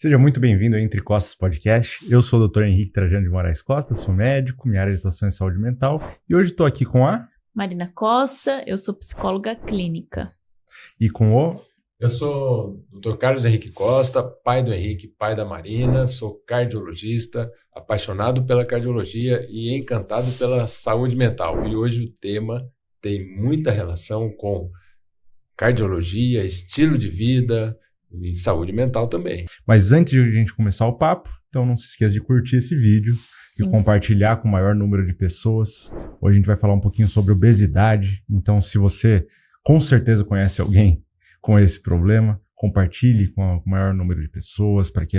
Seja muito bem-vindo ao Entre Costas Podcast. Eu sou o Dr. Henrique Trajano de Moraes Costa, sou médico, minha área de atuação é saúde mental. E hoje estou aqui com a... Marina Costa, eu sou psicóloga clínica. E com o... Eu sou o Dr. Carlos Henrique Costa, pai do Henrique, pai da Marina, sou cardiologista, apaixonado pela cardiologia e encantado pela saúde mental. E hoje o tema tem muita relação com cardiologia, estilo de vida e saúde mental também. Mas antes de a gente começar o papo, então não se esqueça de curtir esse vídeo e compartilhar com o maior número de pessoas. Hoje a gente vai falar um pouquinho sobre obesidade, então se você com certeza conhece alguém com esse problema, compartilhe com o maior número de pessoas para que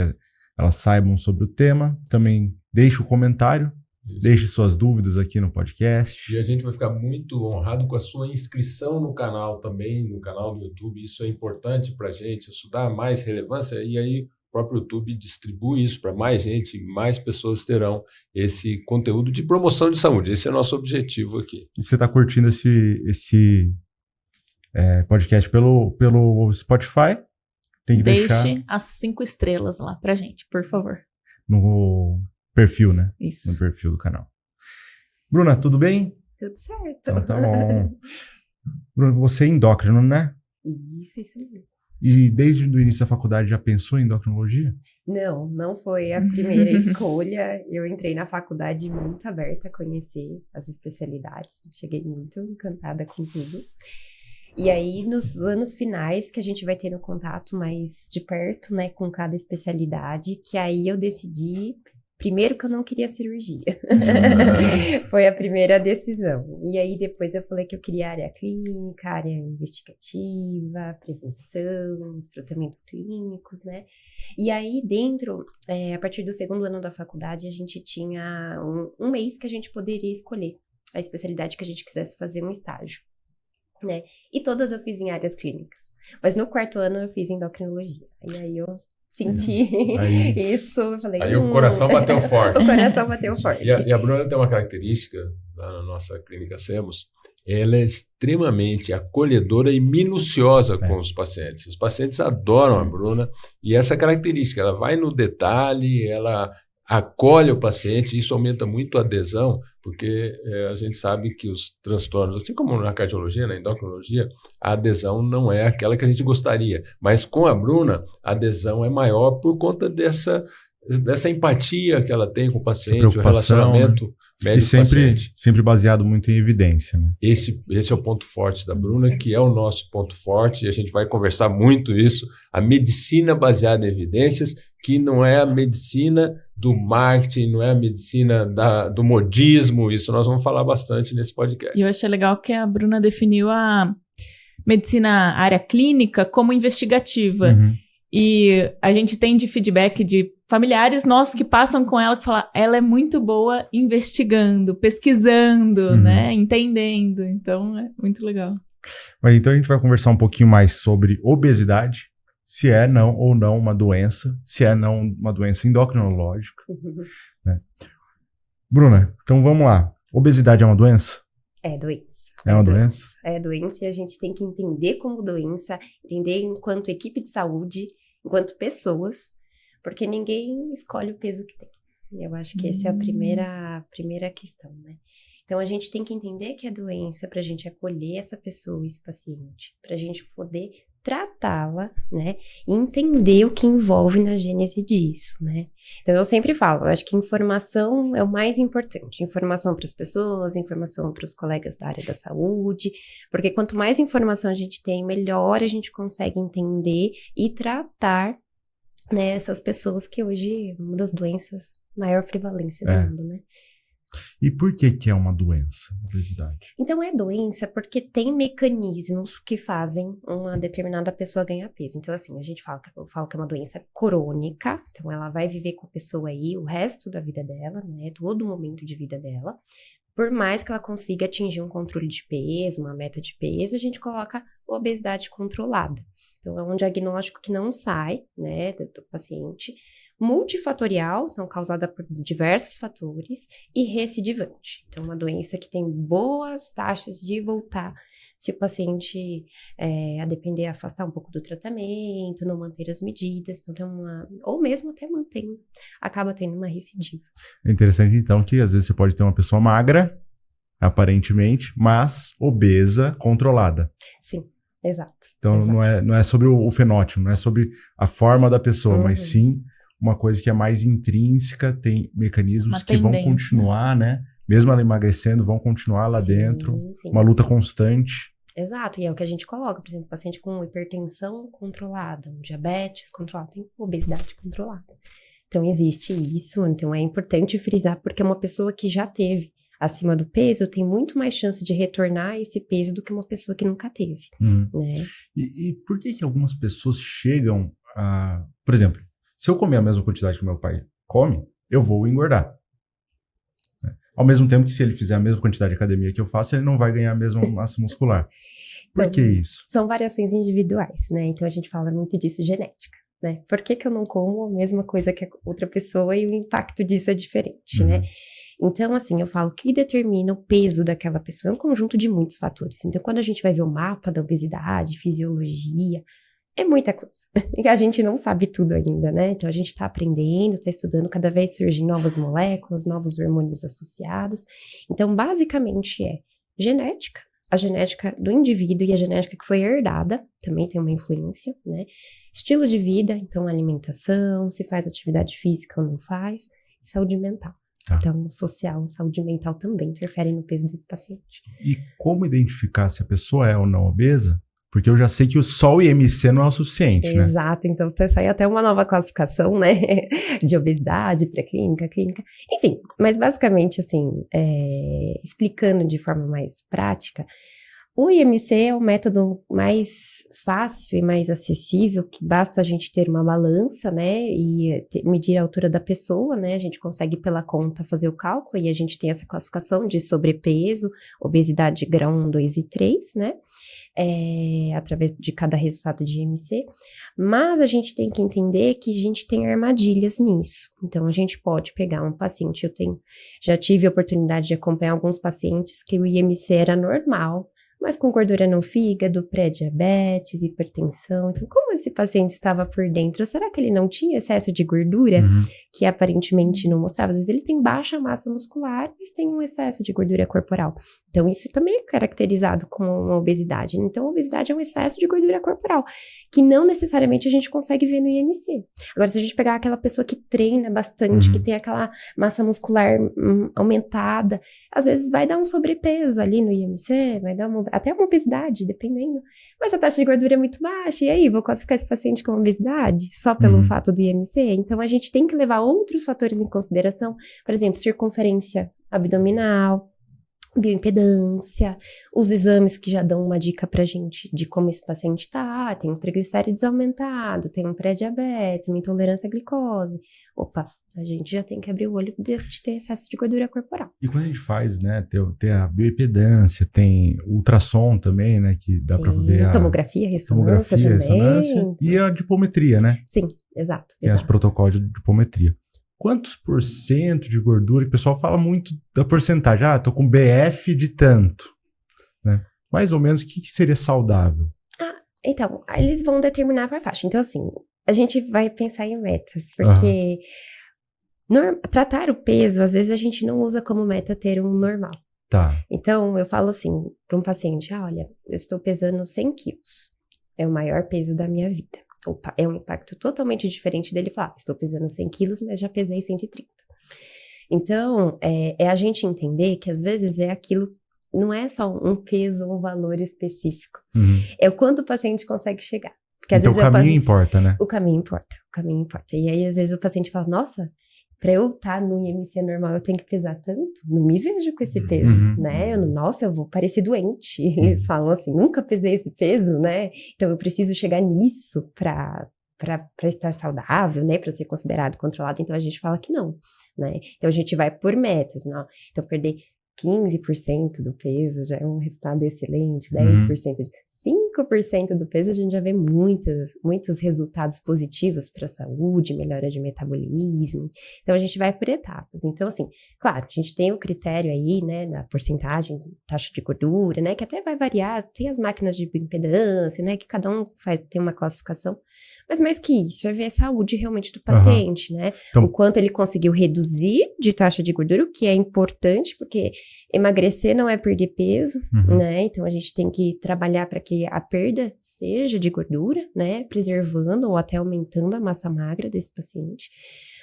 elas saibam sobre o tema. Também deixe o comentário, deixe suas dúvidas aqui no podcast. E a gente vai ficar muito honrado com a sua inscrição no canal também, no canal do YouTube. Isso é importante para a gente, isso dá mais relevância e aí o próprio YouTube distribui isso para mais gente e mais pessoas terão esse conteúdo de promoção de saúde. Esse é o nosso objetivo aqui. E você está curtindo esse podcast pelo Spotify, tem que deixar... Deixe as 5 estrelas lá pra gente, por favor. No perfil, né? Isso. No perfil do canal. Bruna, tudo bem? Tudo certo. Então tá bom. Bruna, você é endócrino, né? Isso mesmo. E desde o início da faculdade já pensou em endocrinologia? Não foi a primeira escolha. Eu entrei na faculdade muito aberta a conhecer as especialidades. Cheguei muito encantada com tudo. E aí, nos anos finais, que a gente vai tendo contato mais de perto, né, com cada especialidade, que aí eu decidi, primeiro que eu não queria cirurgia. Foi a primeira decisão. E aí, depois eu falei que eu queria área clínica, área investigativa, prevenção, os tratamentos clínicos, né? E aí, dentro, a partir do 2º ano da faculdade, a gente tinha um mês que a gente poderia escolher a especialidade que a gente quisesse fazer um estágio. Né? E todas eu fiz em áreas clínicas. Mas no 4º ano eu fiz endocrinologia. E aí eu senti isso. Falei, aí o coração bateu forte. O coração bateu forte. E a Bruna tem uma característica lá na nossa clínica SEMOS. Ela é extremamente acolhedora e minuciosa com os pacientes. Os pacientes adoram a Bruna. E essa característica, ela vai no detalhe, ela acolhe o paciente, isso aumenta muito a adesão, porque a gente sabe que os transtornos, assim como na cardiologia, na endocrinologia, a adesão não é aquela que a gente gostaria, mas com a Bruna, a adesão é maior por conta dessa empatia que ela tem com o paciente, o relacionamento, né? Médico-paciente. E sempre baseado muito em evidência, né? Esse é o ponto forte da Bruna, que é o nosso ponto forte, e a gente vai conversar muito isso, a medicina baseada em evidências, que não é a medicina do marketing, não é a medicina do modismo, isso nós vamos falar bastante nesse podcast. E eu achei legal que a Bruna definiu a medicina área clínica como investigativa. Uhum. E a gente tem de feedback de familiares nossos que passam com ela, que falam, ela é muito boa investigando, pesquisando, né, entendendo. Então, é muito legal. Mas então a gente vai conversar um pouquinho mais sobre obesidade, se é não ou não uma doença, se é não uma doença endocrinológica. Né? Bruna, então vamos lá. Obesidade é uma doença? É doença. É uma doença? É doença e a gente tem que entender como doença, entender enquanto equipe de saúde, enquanto pessoas, porque ninguém escolhe o peso que tem. Eu acho que essa é a primeira questão, né? Então, a gente tem que entender que é doença para a gente acolher essa pessoa, esse paciente, para a gente poder tratá-la, né? E entender o que envolve na gênese disso, né? Então, eu sempre falo, eu acho que informação é o mais importante. Informação para as pessoas, informação para os colegas da área da saúde, porque quanto mais informação a gente tem, melhor a gente consegue entender e tratar, né, essas pessoas que hoje é uma das doenças maior prevalência do mundo, né? E por que é uma doença, obesidade? Então, é doença porque tem mecanismos que fazem uma determinada pessoa ganhar peso. Então, assim, eu falo que é uma doença crônica, então ela vai viver com a pessoa aí o resto da vida dela, né, todo momento de vida dela. Por mais que ela consiga atingir um controle de peso, uma meta de peso, a gente coloca obesidade controlada. Então, é um diagnóstico que não sai, né, do paciente, multifatorial, então causada por diversos fatores, e recidivante. Então, uma doença que tem boas taxas de voltar Se o paciente, a depender, afastar um pouco do tratamento, não manter as medidas, então tem ou mesmo até mantendo, acaba tendo uma recidiva. É interessante, então, que às vezes você pode ter uma pessoa magra, aparentemente, mas obesa, controlada. Sim, exato. Então, exato. Não é sobre o fenótipo, não é sobre a forma da pessoa, mas sim uma coisa que é mais intrínseca, tem mecanismos que vão continuar, né? Mesmo ela emagrecendo, vão continuar lá dentro. Sim. Uma luta constante. Exato, e é o que a gente coloca, por exemplo, paciente com hipertensão controlada, um diabetes controlado, tem obesidade controlada. Então, existe isso, então é importante frisar, porque é uma pessoa que já teve acima do peso, tem muito mais chance de retornar esse peso do que uma pessoa que nunca teve. Né? E por que algumas pessoas chegam a... Por exemplo, se eu comer a mesma quantidade que meu pai come, eu vou engordar. Ao mesmo tempo que se ele fizer a mesma quantidade de academia que eu faço, ele não vai ganhar a mesma massa muscular. Por que isso? São variações individuais, né? Então a gente fala muito disso, genética, né? Por que eu não como a mesma coisa que a outra pessoa e o impacto disso é diferente, né? Então, assim, eu falo que determina o peso daquela pessoa é um conjunto de muitos fatores. Então, quando a gente vai ver o mapa da obesidade, fisiologia, é muita coisa. E a gente não sabe tudo ainda, né? Então, a gente tá aprendendo, tá estudando, cada vez surgem novas moléculas, novos hormônios associados. Então, basicamente é genética, a genética do indivíduo e a genética que foi herdada, também tem uma influência, né? Estilo de vida, então alimentação, se faz atividade física ou não faz, e saúde mental. Tá. Então, social, saúde mental também interferem no peso desse paciente. E como identificar se a pessoa é ou não obesa? Porque eu já sei que só o IMC não é o suficiente, né? Exato, então sai até uma nova classificação, né, de obesidade, pré-clínica, clínica, enfim. Mas basicamente, assim, explicando de forma mais prática, o IMC é o método mais fácil e mais acessível, que basta a gente ter uma balança, né, e medir a altura da pessoa, né, a gente consegue pela conta fazer o cálculo e a gente tem essa classificação de sobrepeso, obesidade grau 1, 2 e 3, né, através de cada resultado de IMC, mas a gente tem que entender que a gente tem armadilhas nisso. Então, a gente pode pegar um paciente, já tive a oportunidade de acompanhar alguns pacientes que o IMC era normal, mas com gordura no fígado, pré-diabetes, hipertensão. Então, como esse paciente estava por dentro? Será que ele não tinha excesso de gordura, que aparentemente não mostrava? Às vezes ele tem baixa massa muscular, mas tem um excesso de gordura corporal. Então, isso também é caracterizado como uma obesidade. Então, a obesidade é um excesso de gordura corporal, que não necessariamente a gente consegue ver no IMC. Agora, se a gente pegar aquela pessoa que treina bastante, que tem aquela massa muscular aumentada, às vezes vai dar um sobrepeso ali no IMC, vai dar até uma obesidade, dependendo. Mas a taxa de gordura é muito baixa. E aí, vou classificar esse paciente como obesidade? Só pelo fato do IMC? Então, a gente tem que levar outros fatores em consideração. Por exemplo, circunferência abdominal, bioimpedância, os exames que já dão uma dica pra gente de como esse paciente tá, tem um triglicérides aumentado, tem um pré-diabetes, uma intolerância à glicose. Opa, a gente já tem que abrir o olho de ter excesso de gordura corporal. E quando a gente faz, né, tem a bioimpedância, tem ultrassom também, né, que dá pra ver tomografia, ressonância também. E a dipometria, né? Sim, exato. Tem os protocolos de dipometria. Quantos % de gordura, que o pessoal fala muito da porcentagem, tô com BF de tanto, né? Mais ou menos, o que seria saudável? Então, eles vão determinar por faixa. Então, assim, a gente vai pensar em metas, porque tratar o peso, às vezes a gente não usa como meta ter um normal. Tá. Então, eu falo assim para um paciente, olha, eu estou pesando 100 quilos, é o maior peso da minha vida. Opa, é um impacto totalmente diferente dele falar, estou pesando 100 quilos, mas já pesei 130. Então, é a gente entender que às vezes é aquilo, não é só um peso, um valor específico. É o quanto o paciente consegue chegar. Porque, então, às vezes, o caminho importa, né? O caminho importa. E aí, às vezes, o paciente fala, nossa, para eu estar no IMC normal, eu tenho que pesar tanto? Não me vejo com esse peso, né? Nossa, eu vou parecer doente. Eles falam assim, nunca pesei esse peso, né? Então, eu preciso chegar nisso para estar saudável, né? Para ser considerado controlado. Então, a gente fala que não, né? Então, a gente vai por metas, não? Então, perder 15% do peso já é um resultado excelente, 10%, 5% do peso, a gente já vê muitos resultados positivos para a saúde, melhora de metabolismo. Então, a gente vai por etapas. Então, assim, claro, a gente tem o critério aí, né, da porcentagem, taxa de gordura, né, que até vai variar. Tem as máquinas de bioimpedância, né, que cada um tem uma classificação. Mas mais que isso, é ver a saúde realmente do paciente, né? Então, o quanto ele conseguiu reduzir de taxa de gordura, o que é importante, porque emagrecer não é perder peso, né? Então, a gente tem que trabalhar para que a perda seja de gordura, né? Preservando ou até aumentando a massa magra desse paciente,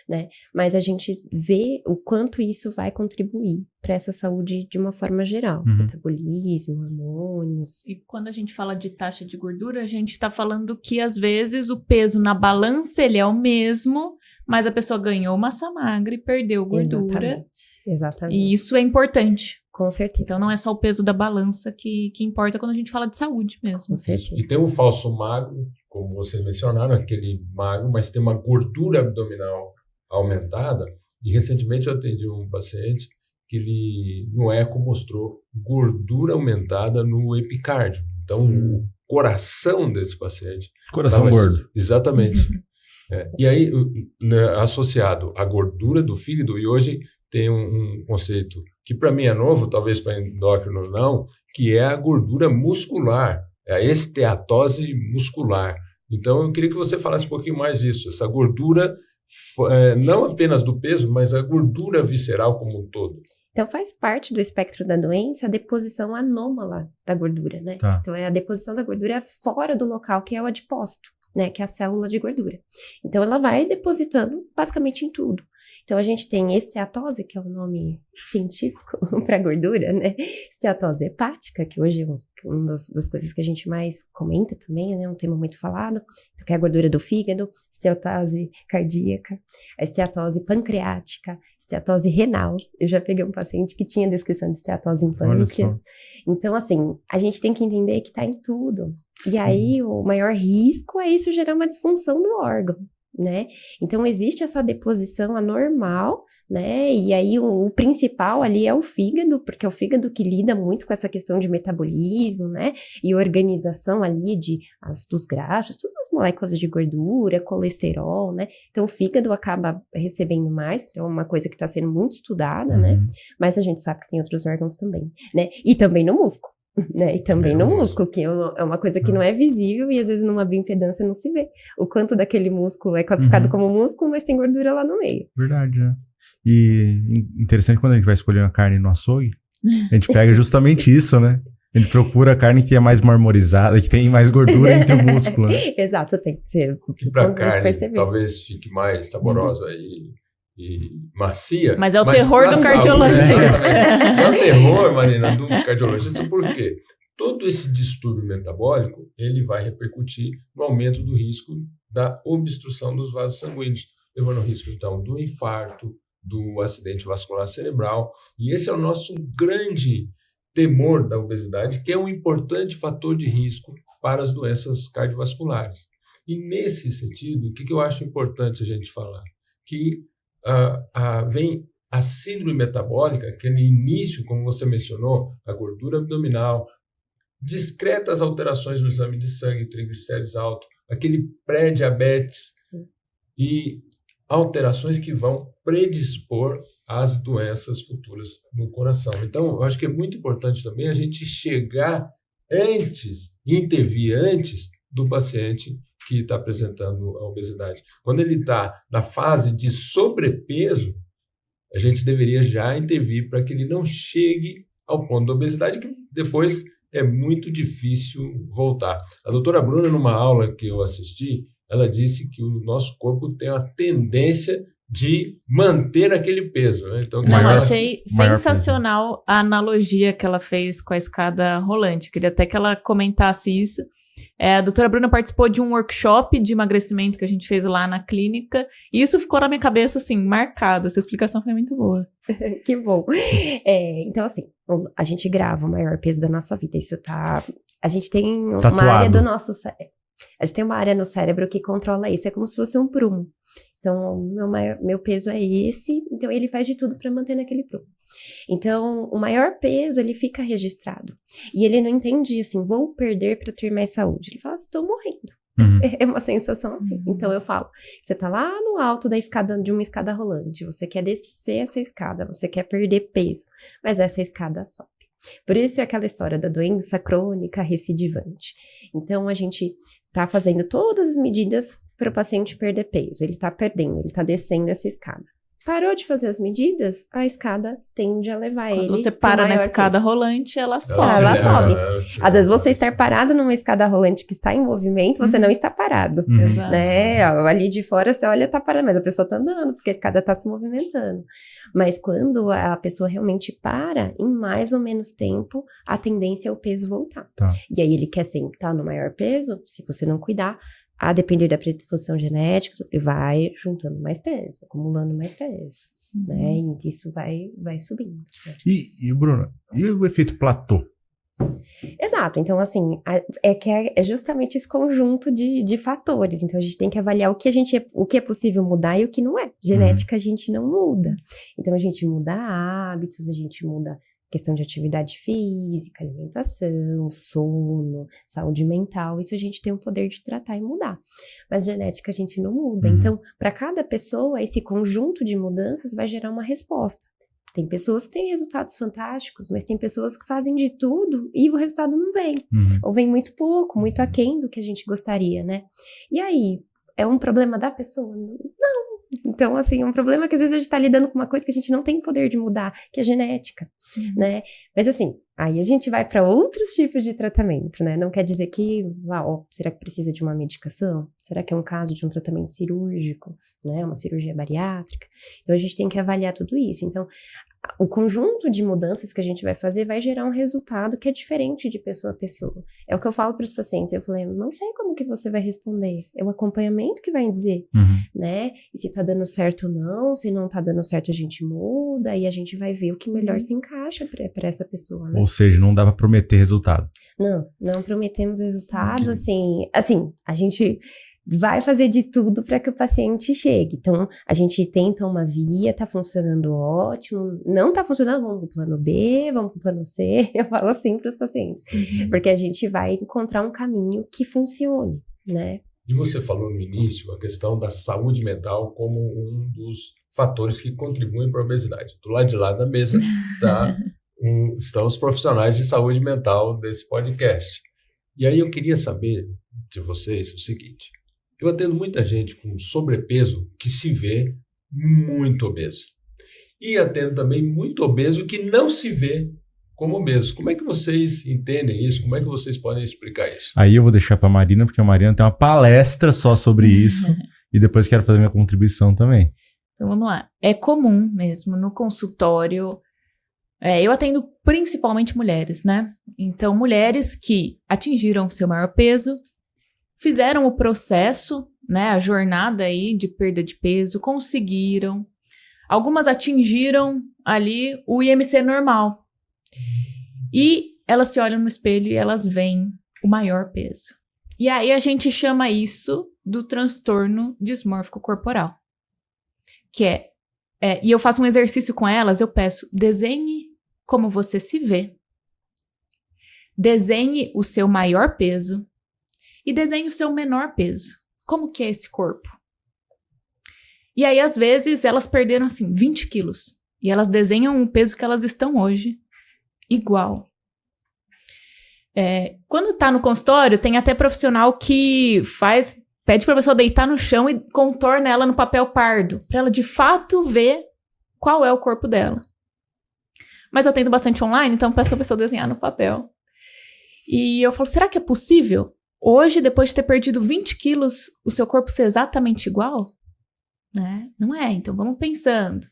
né? Mas a gente vê o quanto isso vai contribuir para essa saúde de uma forma geral. Metabolismo, hormônios. E quando a gente fala de taxa de gordura, a gente está falando que às vezes o peso na balança ele é o mesmo, mas a pessoa ganhou massa magra e perdeu gordura. Exatamente. E isso é importante. Com certeza. Então não é só o peso da balança que importa quando a gente fala de saúde mesmo. Com certeza. E tem um falso magro, como vocês mencionaram, aquele magro, mas tem uma gordura abdominal aumentada. E recentemente eu atendi um paciente que ele no eco mostrou gordura aumentada no epicárdio. Então, o coração desse paciente... Coração gordo. Exatamente. E aí, né, associado à gordura do fígado, e hoje tem um conceito que para mim é novo, talvez para endócrino não, que é a gordura muscular, é a esteatose muscular. Então, eu queria que você falasse um pouquinho mais disso, essa gordura... não apenas do peso, mas a gordura visceral como um todo. Então, faz parte do espectro da doença a deposição anômala da gordura, né? Tá. Então, é a deposição da gordura fora do local, que é o adipócito, né? Que é a célula de gordura. Então, ela vai depositando basicamente em tudo. Então, a gente tem esteatose, que é o nome científico para gordura, né? Esteatose hepática, que hoje é uma das coisas que a gente mais comenta também, né? Um tema muito falado, então, que é a gordura do fígado, esteatose cardíaca, a esteatose pancreática, esteatose renal. Eu já peguei um paciente que tinha descrição de esteatose em pâncreas. Então, assim, a gente tem que entender que está em tudo. E aí, o maior risco é isso gerar uma disfunção do órgão, né? Então, existe essa deposição anormal, né? E aí, o principal ali é o fígado, porque é o fígado que lida muito com essa questão de metabolismo, né? E organização ali dos graxos, todas as moléculas de gordura, colesterol, né? Então, o fígado acaba recebendo mais, então é uma coisa que está sendo muito estudada, né? Mas a gente sabe que tem outros órgãos também, né? E também no músculo. Né? E também no músculo, que é uma coisa que não é visível e às vezes numa bioimpedância não se vê. O quanto daquele músculo é classificado como músculo, mas tem gordura lá no meio. Verdade, né? E interessante quando a gente vai escolher uma carne no açougue, a gente pega justamente isso, né? A gente procura a carne que é mais marmorizada, que tem mais gordura entre o músculo. Né? Exato, tem que ser. Que para a carne talvez fique mais saborosa e macia. Mas é o terror do cardiologista. É o terror, Marina, do cardiologista, porque todo esse distúrbio metabólico, ele vai repercutir no aumento do risco da obstrução dos vasos sanguíneos, levando ao risco, então, do infarto, do acidente vascular cerebral. E esse é o nosso grande temor da obesidade, que é um importante fator de risco para as doenças cardiovasculares. E nesse sentido, o que eu acho importante a gente falar? Que vem a síndrome metabólica, que no início, como você mencionou, a gordura abdominal, discretas alterações no exame de sangue, triglicérides alto, aquele pré-diabetes e alterações que vão predispor às doenças futuras no coração. Então, eu acho que é muito importante também a gente chegar antes, intervir antes do paciente que está apresentando a obesidade. Quando ele está na fase de sobrepeso, a gente deveria já intervir para que ele não chegue ao ponto da obesidade, que depois é muito difícil voltar. A doutora Bruna, numa aula que eu assisti, ela disse que o nosso corpo tem uma tendência de manter aquele peso. Né? Então, achei sensacional a analogia que ela fez com a escada rolante. Queria até que ela comentasse isso. A doutora Bruna participou de um workshop de emagrecimento que a gente fez lá na clínica, e isso ficou na minha cabeça, assim, marcado. Essa explicação foi muito boa. Que bom. Então, assim, a gente grava o maior peso da nossa vida. Isso tá... A gente tem uma área do nosso cérebro. A gente tem uma área no cérebro que controla isso. É como se fosse um prumo. Então, meu peso é esse. Então, ele faz de tudo para manter naquele prumo. Então, o maior peso, ele fica registrado. E ele não entende assim, vou perder para ter mais saúde. Ele fala, estou morrendo. É uma sensação assim. Então, eu falo, você tá lá no alto da escada, de uma escada rolante, você quer descer essa escada, você quer perder peso, mas essa escada sobe. Por isso é aquela história da doença crônica recidivante. Então, a gente tá fazendo todas as medidas para o paciente perder peso. Ele tá perdendo, ele tá descendo essa escada. Parou de fazer as medidas, a escada tende a levar ele. Quando você para na escada rolante, ela sobe. Ela sobe. Às vezes você estar parado numa escada rolante que está em movimento, você não está parado. Exato. Né? Ali de fora você olha, tá parado, mas a pessoa tá andando, porque a escada tá se movimentando. Mas quando a pessoa realmente para, em mais ou menos tempo, a tendência é o peso voltar. Tá. E aí ele quer sempre estar no maior peso, se você não cuidar, a depender da predisposição genética, ele vai juntando mais peso, acumulando mais peso, né? E isso vai subindo. E Bruno, e o efeito platô? Exato, então assim, é justamente esse conjunto de fatores, então a gente tem que avaliar o que é possível mudar e o que não é. Genética a gente não muda, então a gente muda hábitos, a gente muda questão de atividade física, alimentação, sono, saúde mental, isso a gente tem o poder de tratar e mudar. Mas genética a gente não muda. Então, para cada pessoa, esse conjunto de mudanças vai gerar uma resposta. Tem pessoas que têm resultados fantásticos, mas tem pessoas que fazem de tudo e o resultado não vem. Ou vem muito pouco, muito aquém do que a gente gostaria, né? E aí, é um problema da pessoa? Não. Então, assim, é um problema que às vezes a gente tá lidando com uma coisa que a gente não tem poder de mudar, que é genética, né? Mas assim, aí a gente vai para outros tipos de tratamento, né? Não quer dizer que, será que precisa de uma medicação? Será que é um caso de um tratamento cirúrgico, né? Uma cirurgia bariátrica? Então, a gente tem que avaliar tudo isso. Então, o conjunto de mudanças que a gente vai fazer vai gerar um resultado que é diferente de pessoa a pessoa. É o que eu falo para os pacientes. Eu falei, não sei como que você vai responder. É o acompanhamento que vai dizer, né? E se tá dando certo ou não, se não tá dando certo a gente muda e a gente vai ver o que melhor se encaixa para essa pessoa, né? Ou seja, não dá para prometer resultado. Não prometemos resultado, assim, a gente vai fazer de tudo para que o paciente chegue. Então, a gente tenta uma via, tá funcionando ótimo, não tá funcionando, vamos pro plano B, vamos pro plano C, eu falo assim para os pacientes, porque a gente vai encontrar um caminho que funcione, né? E você falou no início a questão da saúde mental como um dos fatores que contribuem para a obesidade. Do lado de lá da mesa estão os profissionais de saúde mental desse podcast. E aí eu queria saber de vocês o seguinte: eu atendo muita gente com sobrepeso que se vê muito obeso. E atendo também muito obeso que não se vê como obeso. Como é que vocês entendem isso? Como é que vocês podem explicar isso? Aí eu vou deixar para a Marina, porque a Marina tem uma palestra só sobre isso. E depois quero fazer minha contribuição também. Então vamos lá. É comum mesmo no consultório. Eu atendo principalmente mulheres, né? Então, mulheres que atingiram seu maior peso, fizeram o processo, né? A jornada aí de perda de peso, conseguiram. Algumas atingiram ali o IMC normal. E elas se olham no espelho e elas veem o maior peso. E aí a gente chama isso do transtorno dismórfico corporal. Que e eu faço um exercício com elas, eu peço, desenhe como você se vê. Desenhe o seu maior peso e desenhe o seu menor peso. Como que é esse corpo? E aí, às vezes, elas perderam, assim, 20 quilos. E elas desenham o peso que elas estão hoje igual. Quando tá no consultório, tem até profissional que pede pra pessoa deitar no chão e contorna ela no papel pardo, pra ela, de fato, ver qual é o corpo dela. Mas eu atendo bastante online, então peço pra pessoa desenhar no papel. E eu falo, será que é possível hoje, depois de ter perdido 20 quilos, o seu corpo ser exatamente igual? Né? Não é, então vamos pensando.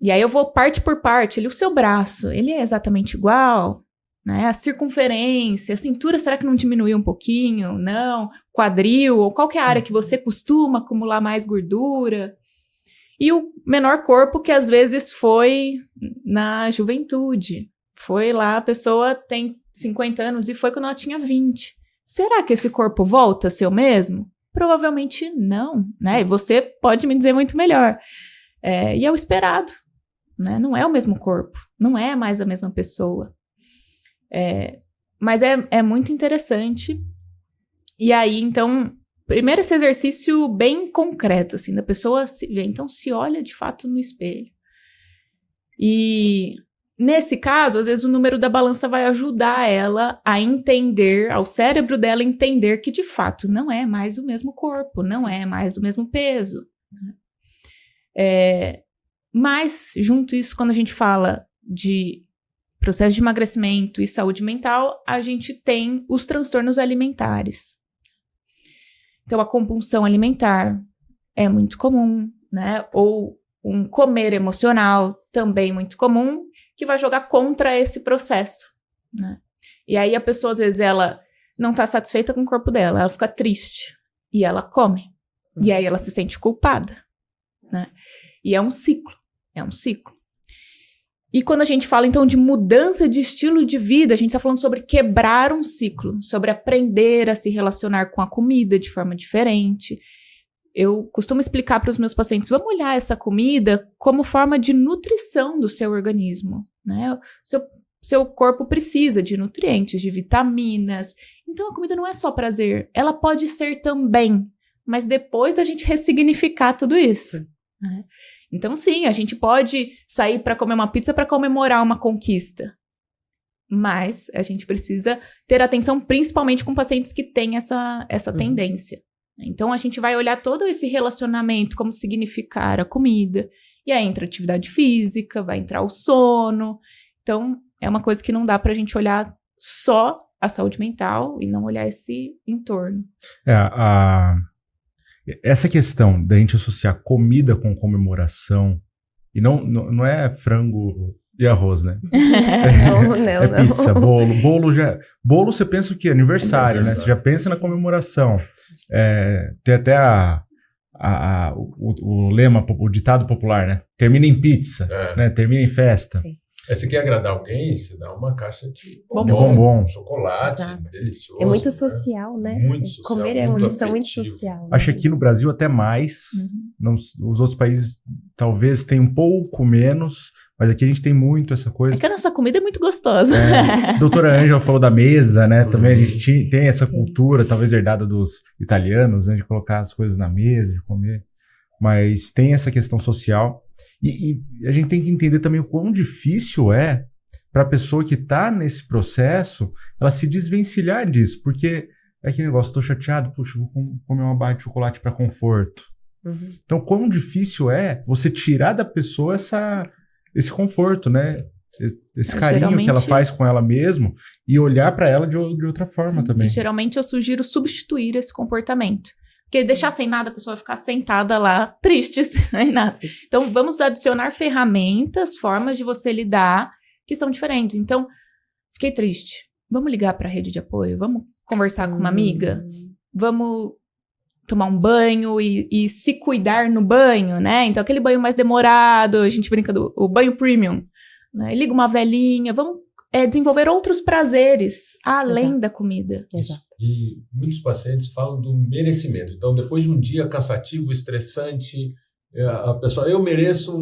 E aí eu vou parte por parte. O seu braço, ele é exatamente igual? Né? A circunferência, a cintura, será que não diminuiu um pouquinho? Não. Quadril, ou qual que é a área que você costuma acumular mais gordura? E o menor corpo que às vezes foi na juventude. Foi lá, a pessoa tem 50 anos e foi quando ela tinha 20. Será que esse corpo volta a ser o mesmo? Provavelmente não, né? E você pode me dizer muito melhor. E é o esperado, né? Não é o mesmo corpo, não é mais a mesma pessoa. Mas é muito interessante. E aí, então, primeiro esse exercício bem concreto, assim, da pessoa se ver. Então, se olha de fato no espelho. E nesse caso, às vezes o número da balança vai ajudar ela a entender, ao cérebro dela entender que de fato não é mais o mesmo corpo, não é mais o mesmo peso. Mas, junto isso, quando a gente fala de processo de emagrecimento e saúde mental, a gente tem os transtornos alimentares. Então, a compulsão alimentar é muito comum, né? Ou um comer emocional, também muito comum, que vai jogar contra esse processo, né? E aí a pessoa, às vezes, ela não tá satisfeita com o corpo dela, ela fica triste, e ela come. E aí ela se sente culpada, né? E é um ciclo. E quando a gente fala, então, de mudança de estilo de vida, a gente está falando sobre quebrar um ciclo, sobre aprender a se relacionar com a comida de forma diferente. Eu costumo explicar para os meus pacientes, vamos olhar essa comida como forma de nutrição do seu organismo, né? Seu corpo precisa de nutrientes, de vitaminas. Então, a comida não é só prazer, ela pode ser também, mas depois da gente ressignificar tudo isso, né? Então, sim, a gente pode sair para comer uma pizza para comemorar uma conquista. Mas a gente precisa ter atenção principalmente com pacientes que têm essa tendência. Então, a gente vai olhar todo esse relacionamento, como significar a comida. E aí entra a atividade física, vai entrar o sono. Então, é uma coisa que não dá pra gente olhar só a saúde mental e não olhar esse entorno. Essa questão da gente associar comida com comemoração, e não é frango e arroz, né? Não. Pizza, bolo. Bolo você pensa o quê? Aniversário, né? Você já pensa na comemoração. Tem até o lema, o ditado popular, né? Termina em pizza, né? Termina em festa. Sim. Se quer agradar alguém, você dá uma caixa de bombom. Chocolate, Exato. delicioso. É muito social, né? Muito social. Comer é uma questão muito social. Né? Acho que aqui no Brasil até mais. Os outros países talvez tenham um pouco menos, mas aqui a gente tem muito essa coisa. É que a nossa comida é muito gostosa. A doutora Ângela falou da mesa, né? Também a gente tem essa cultura, talvez herdada dos italianos, né? De colocar as coisas na mesa, de comer. Mas tem essa questão social. E a gente tem que entender também o quão difícil é para a pessoa que está nesse processo, ela se desvencilhar disso. Porque é aquele negócio, estou chateado, puxa, vou comer uma barra de chocolate para conforto. Então, quão difícil é você tirar da pessoa esse conforto, né? Esse carinho que ela faz com ela mesma e olhar para ela de outra forma também. E geralmente eu sugiro substituir esse comportamento. Porque deixar sem nada, a pessoa vai ficar sentada lá, triste, sem nada. Então, vamos adicionar ferramentas, formas de você lidar, que são diferentes. Então, fiquei triste. Vamos ligar para a rede de apoio? Vamos conversar com uma amiga? Vamos tomar um banho e se cuidar no banho, né? Então, aquele banho mais demorado, a gente brinca o banho premium, né? Liga uma velinha, vamos desenvolver outros prazeres além da comida. Exato. E muitos pacientes falam do merecimento. Então, depois de um dia cansativo, estressante, a pessoa, eu mereço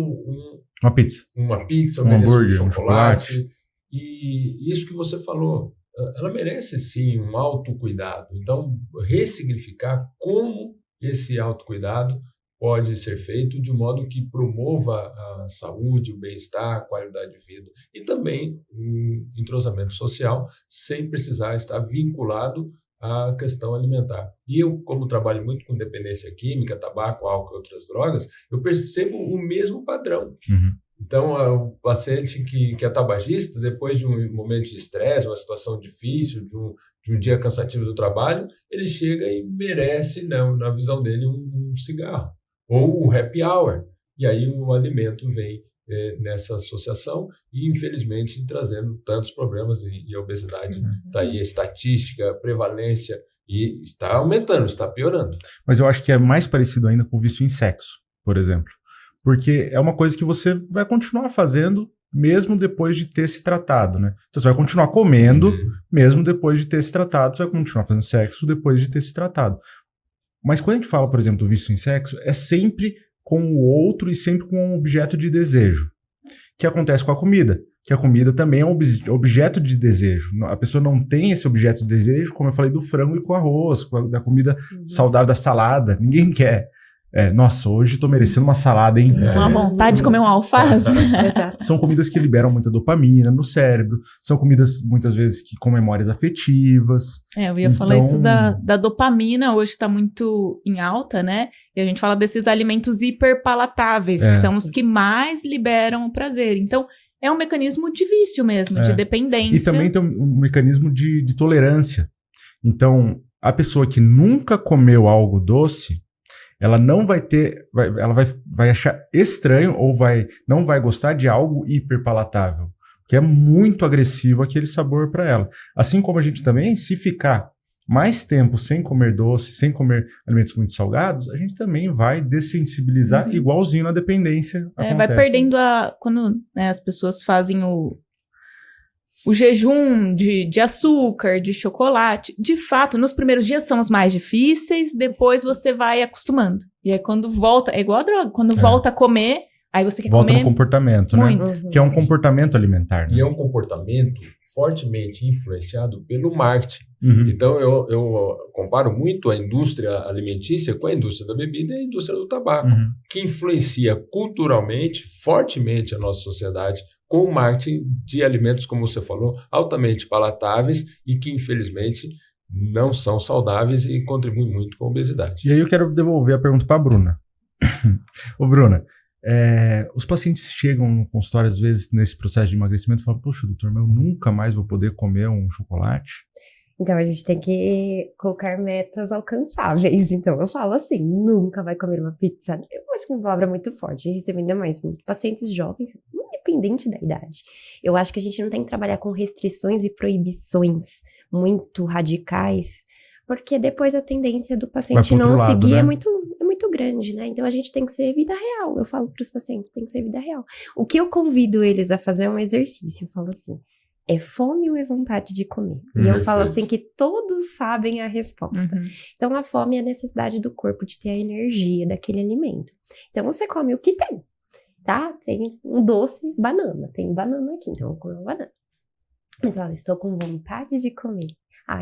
uma pizza, eu mereço hambúrguer, um chocolate. E isso que você falou, ela merece sim um autocuidado. Então, ressignificar como esse autocuidado pode ser feito de modo que promova a saúde, o bem-estar, a qualidade de vida e também um entrosamento social sem precisar estar vinculado à questão alimentar. E eu, como trabalho muito com dependência química, tabaco, álcool e outras drogas, eu percebo o mesmo padrão. Então, o paciente que é tabagista, depois de um momento de estresse, uma situação difícil, de um dia cansativo do trabalho, ele chega e merece, na visão dele, um cigarro. Ou o happy hour. E aí o alimento vem nessa associação e, infelizmente, trazendo tantos problemas. E a obesidade está aí, a estatística, a prevalência, e está aumentando, está piorando. Mas eu acho que é mais parecido ainda com o vício em sexo, por exemplo. Porque é uma coisa que você vai continuar fazendo mesmo depois de ter se tratado, né? Então você vai continuar comendo mesmo depois de ter se tratado, você vai continuar fazendo sexo depois de ter se tratado. Mas quando a gente fala, por exemplo, do vício em sexo, é sempre com o outro e sempre com um objeto de desejo. que acontece com a comida. Que a comida também é um objeto de desejo. A pessoa não tem esse objeto de desejo, como eu falei, do frango e com arroz, da comida saudável, da salada. Ninguém quer. Nossa, hoje tô merecendo uma salada, hein? Uma vontade de comer um alface. São comidas que liberam muita dopamina no cérebro. São comidas, muitas vezes, que com memórias afetivas. Eu ia falar isso da dopamina, hoje tá muito em alta, né? E a gente fala desses alimentos hiperpalatáveis, que são os que mais liberam o prazer. Então, é um mecanismo de vício mesmo, de dependência. E também tem um mecanismo de tolerância. Então, a pessoa que nunca comeu algo doce, ela não vai ter, ela vai achar estranho ou não vai gostar de algo hiperpalatável, porque é muito agressivo aquele sabor para ela. Assim como a gente também, se ficar mais tempo sem comer doce, sem comer alimentos muito salgados, a gente também vai dessensibilizar igualzinho na dependência. Vai perdendo quando as pessoas fazem o jejum de açúcar, de chocolate, de fato, nos primeiros dias são os mais difíceis, depois você vai acostumando. E aí quando volta, é igual a droga, quando volta a comer, aí você quer volta comer no comportamento, muito. Né? Que é um comportamento alimentar. Né? E é um comportamento fortemente influenciado pelo marketing. Então eu comparo muito a indústria alimentícia com a indústria da bebida e a indústria do tabaco, que influencia culturalmente, fortemente a nossa sociedade, com o marketing de alimentos, como você falou, altamente palatáveis e que, infelizmente, não são saudáveis e contribuem muito com a obesidade. E aí eu quero devolver a pergunta para a Bruna. Ô, Bruna, os pacientes chegam no consultório, às vezes, nesse processo de emagrecimento e falam, poxa, doutor, mas eu nunca mais vou poder comer um chocolate? Então, a gente tem que colocar metas alcançáveis. Então, eu falo assim, nunca vai comer uma pizza. Eu acho que é uma palavra muito forte, recebo ainda mais pacientes jovens, independente da idade. Eu acho que a gente não tem que trabalhar com restrições e proibições muito radicais, porque depois a tendência do paciente não seguir, né? é muito grande, né? Então, a gente tem que ser vida real. Eu falo para os pacientes, tem que ser vida real. O que eu convido eles a fazer é um exercício. Eu falo assim, é fome ou é vontade de comer? E eu falo assim que todos sabem a resposta. Então, a fome é a necessidade do corpo de ter a energia daquele alimento. Então, você come o que tem, tá? Tem um doce, banana. Tem banana aqui, então eu vou comer uma banana. Mas fala, estou com vontade de comer.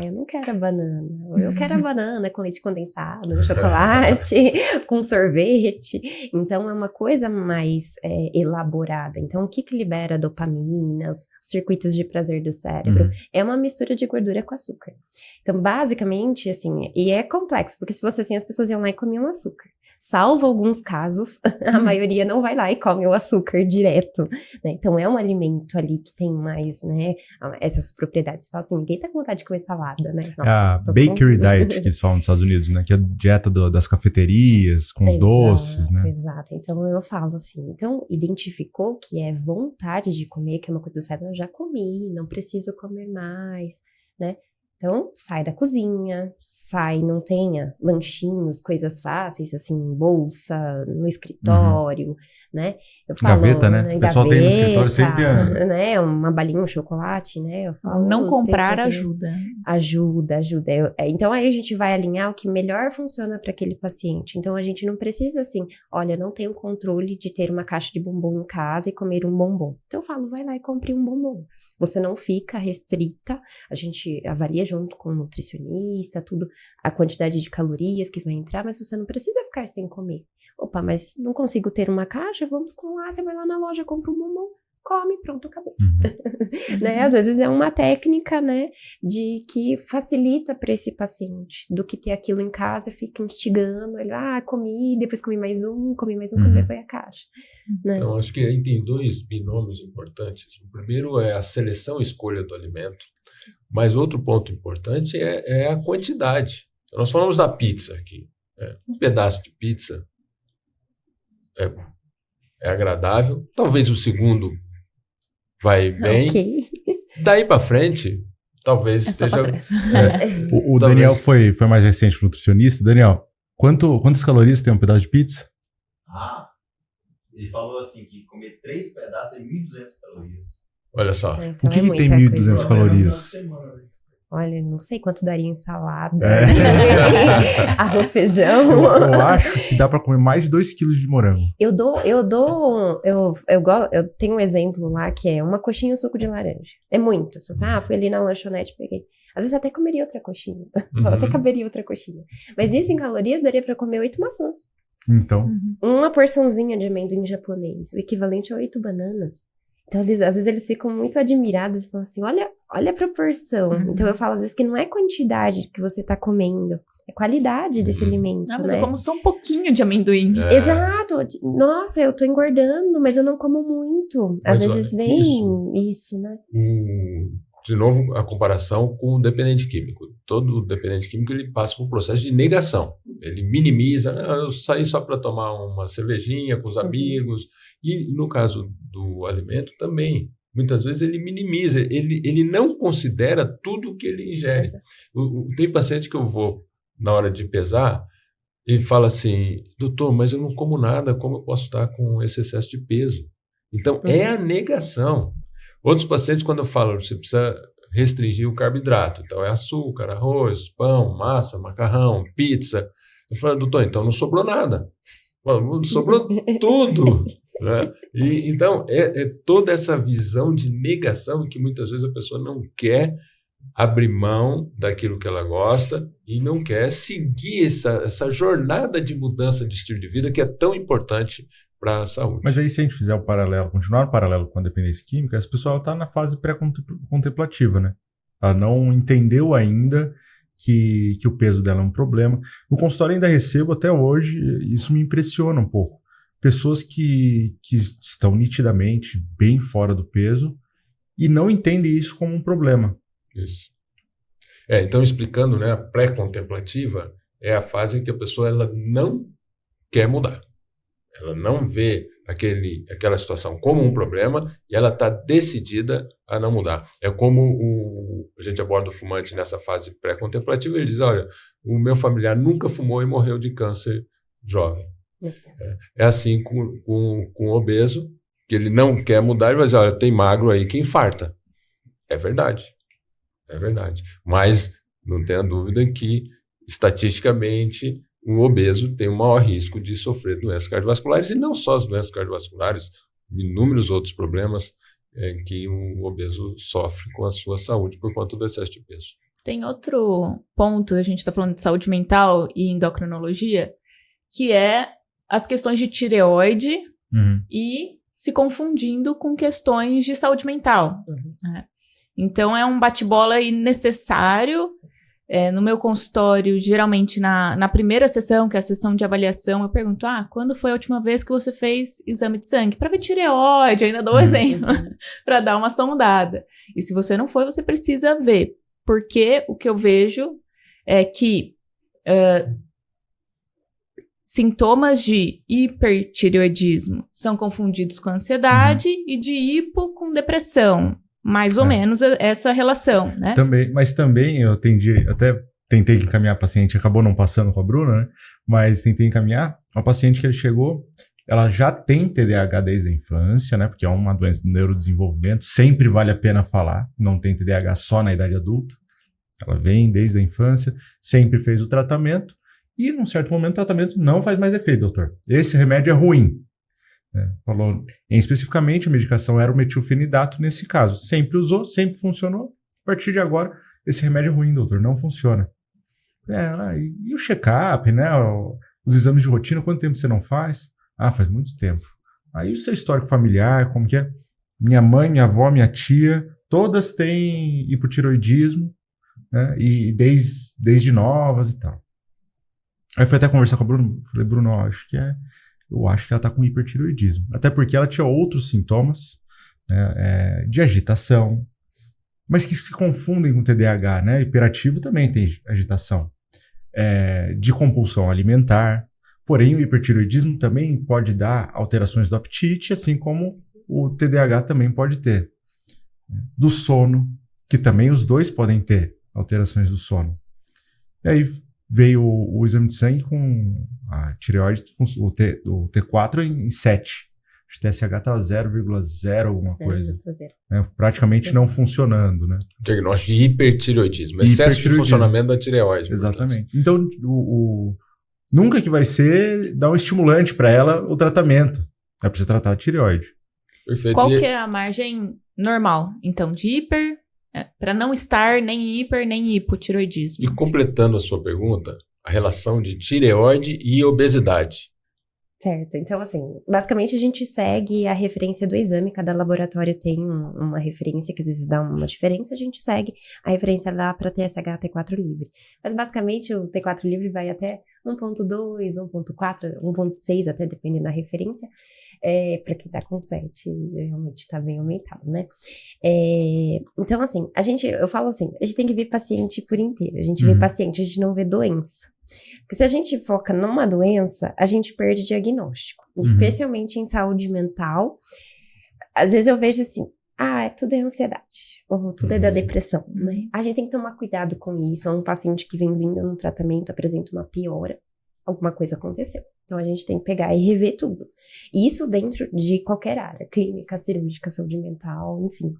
Eu não quero a banana. Eu quero a banana com leite condensado, chocolate, com sorvete. Então, é uma coisa mais elaborada. Então, o que libera dopaminas, os circuitos de prazer do cérebro? É uma mistura de gordura com açúcar. Então, basicamente, assim, e é complexo, porque se fosse assim, as pessoas iam lá e comiam açúcar. Salvo alguns casos, a maioria não vai lá e come o açúcar direto, né? Então, é um alimento ali que tem mais, né, essas propriedades. Você fala assim, ninguém tá com vontade de comer salada, né? Nossa, a bakery diet que eles falam nos Estados Unidos, né? Que é a dieta das cafeterias, com os doces, né? Exato. Então, eu falo assim, então, identificou que é vontade de comer, que é uma coisa do cérebro, eu já comi, não preciso comer mais, né? Então, sai da cozinha, não tenha lanchinhos, coisas fáceis, assim, bolsa, no escritório, né? Eu falo, gaveta, né? O pessoal tem no escritório sempre... né? Uma balinha, um chocolate, né? Eu falo, não comprar ajuda. Ajuda. Então, aí a gente vai alinhar o que melhor funciona para aquele paciente. Então, a gente não precisa, assim, olha, não tenho controle de ter uma caixa de bombom em casa e comer um bombom. Então, eu falo, vai lá e compre um bombom. Você não fica restrita, a gente avalia junto com o nutricionista, tudo, a quantidade de calorias que vai entrar, mas você não precisa ficar sem comer. Opa, mas não consigo ter uma caixa? Vamos com lá, você vai lá na loja, compra um bombom, come, pronto, acabou. Né? Às vezes é uma técnica, né, de que facilita para esse paciente, do que ter aquilo em casa, fica instigando, ele, comi, depois comi mais um, quando foi a caixa. Né? Então, acho que aí tem dois binômios importantes. O primeiro é a seleção e escolha do alimento, mas outro ponto importante é a quantidade. Nós falamos da pizza aqui. Um pedaço de pizza é agradável, talvez o segundo vai bem. Okay. Daí para frente, talvez esteja... O Daniel foi mais recente nutricionista. Daniel, quantas calorias tem um pedaço de pizza? Ele falou assim que comer 3 pedaços é 1.200 calorias. Olha só. Então o que tem 1.200 calorias? Olha, não sei quanto daria ensalada, arroz, feijão. Eu acho que dá pra comer mais de 2 quilos de morango. Eu tenho um exemplo lá que é uma coxinha e um suco de laranja. É muito. Se você, fui ali na lanchonete, peguei. Às vezes até comeria outra coxinha. Até caberia outra coxinha. Mas isso em calorias daria pra comer 8 maçãs. Então. Uma porçãozinha de amendoim japonês, o equivalente a 8 bananas. Então, às vezes eles ficam muito admirados e falam assim, olha a proporção. Então, eu falo às vezes que não é quantidade que você tá comendo, é qualidade desse alimento, mas né? eu como só um pouquinho de amendoim. Exato. Nossa, eu tô engordando, mas eu não como muito. Às vezes vem isso, né? De novo, a comparação com o dependente químico. Todo dependente químico, ele passa por um processo de negação. Ele minimiza, eu saí só para tomar uma cervejinha com os amigos. E no caso do alimento também. Muitas vezes ele minimiza, ele não considera tudo o que ele ingere. Tem paciente que eu vou, na hora de pesar, e fala assim, doutor, mas eu não como nada, como eu posso estar com esse excesso de peso? Então, é a negação. Outros pacientes, quando eu falo, você precisa restringir o carboidrato. Então, é açúcar, arroz, pão, massa, macarrão, pizza. Eu falo, doutor, então não sobrou nada. Sobrou tudo. Né? Então, é toda essa visão de negação que muitas vezes a pessoa não quer abrir mão daquilo que ela gosta e não quer seguir essa jornada de mudança de estilo de vida que é tão importante para a saúde. Mas aí, se a gente fizer o paralelo, continuar o paralelo com a dependência química, essa pessoa está na fase pré-contemplativa, né? Ela não entendeu ainda que o peso dela é um problema. No consultório ainda recebo até hoje, isso me impressiona um pouco. Pessoas que estão nitidamente bem fora do peso e não entendem isso como um problema. Isso. Então, explicando, né, a pré-contemplativa é a fase em que a pessoa ela não quer mudar. Ela não vê aquela situação como um problema e ela está decidida a não mudar. É como a gente aborda o fumante nessa fase pré-contemplativa, ele diz, olha, o meu familiar nunca fumou e morreu de câncer jovem. É assim com o obeso, que ele não quer mudar, ele vai dizer, olha, tem magro aí que infarta. É verdade. É verdade. Mas não tenha dúvida que, estatisticamente, o obeso tem o maior risco de sofrer doenças cardiovasculares, e não só as doenças cardiovasculares, inúmeros outros problemas que o obeso sofre com a sua saúde por conta do excesso de peso. Tem outro ponto, a gente está falando de saúde mental e endocrinologia, que é as questões de tireoide e se confundindo com questões de saúde mental. Né? Então, é um bate-bola necessário. No meu consultório, geralmente na primeira sessão, que é a sessão de avaliação, eu pergunto, quando foi a última vez que você fez exame de sangue? Para ver tireoide, ainda dou exemplo, para dar uma sondada. E se você não foi, você precisa ver. Porque o que eu vejo é que sintomas de hipertireoidismo são confundidos com ansiedade e de hipo com depressão. Mais ou menos essa relação, né? Mas também eu até tentei encaminhar a paciente, acabou não passando com a Bruna, né? Mas tentei encaminhar uma paciente que ele chegou, ela já tem TDAH desde a infância, né? Porque é uma doença do neurodesenvolvimento, sempre vale a pena falar, não tem TDAH só na idade adulta. Ela vem desde a infância, sempre fez o tratamento e num certo momento o tratamento não faz mais efeito, doutor. Esse remédio é ruim. Falou, especificamente a medicação era o metilfenidato nesse caso. Sempre usou, sempre funcionou. A partir de agora, esse remédio é ruim, doutor, não funciona. E o check-up, né? Os exames de rotina, quanto tempo você não faz? Faz muito tempo. Aí o seu histórico familiar, como que é? Minha mãe, minha avó, minha tia, todas têm hipotiroidismo, né? E desde novas e tal. Aí fui até conversar com a Bruna, falei, Bruno, eu acho que ela está com hipertiroidismo. Até porque ela tinha outros sintomas, né, de agitação, mas que se confundem com TDAH, né? Hiperativo também tem agitação. De compulsão alimentar. Porém, o hipertiroidismo também pode dar alterações do apetite, assim como o TDAH também pode ter. Do sono, que também os dois podem ter alterações do sono. E aí veio o exame de sangue com a tireoide, o T4 em 7. TSH estava 0,0 alguma coisa. Né? Praticamente não funcionando, né? Diagnóstico de hipertireoidismo, excesso de funcionamento da tireoide. Exatamente. Então, nunca que vai ser dar um estimulante para ela o tratamento. É preciso tratar a tireoide. Perfeito. Qual que é a margem normal, então, de hiper, para não estar nem hiper nem hipotireoidismo? E completando a sua pergunta, a relação de tireoide e obesidade. Certo, então assim, basicamente a gente segue a referência do exame, cada laboratório tem uma referência que às vezes dá uma diferença, a gente segue a referência lá para TSH T4 livre. Mas basicamente o T4 livre vai até 1.2, 1.4, 1.6, até dependendo da referência, para quem tá com 7, realmente tá bem aumentado, né? Então assim, eu falo assim, a gente tem que ver paciente por inteiro, a gente vê paciente, a gente não vê doença. Porque se a gente foca numa doença, a gente perde diagnóstico, especialmente em saúde mental. Às vezes eu vejo assim, tudo é ansiedade, ou tudo é da depressão, né? A gente tem que tomar cuidado com isso. É um paciente que vem vindo num tratamento, apresenta uma piora, alguma coisa aconteceu. Então a gente tem que pegar e rever tudo. Isso dentro de qualquer área, clínica, cirúrgica, saúde mental, enfim.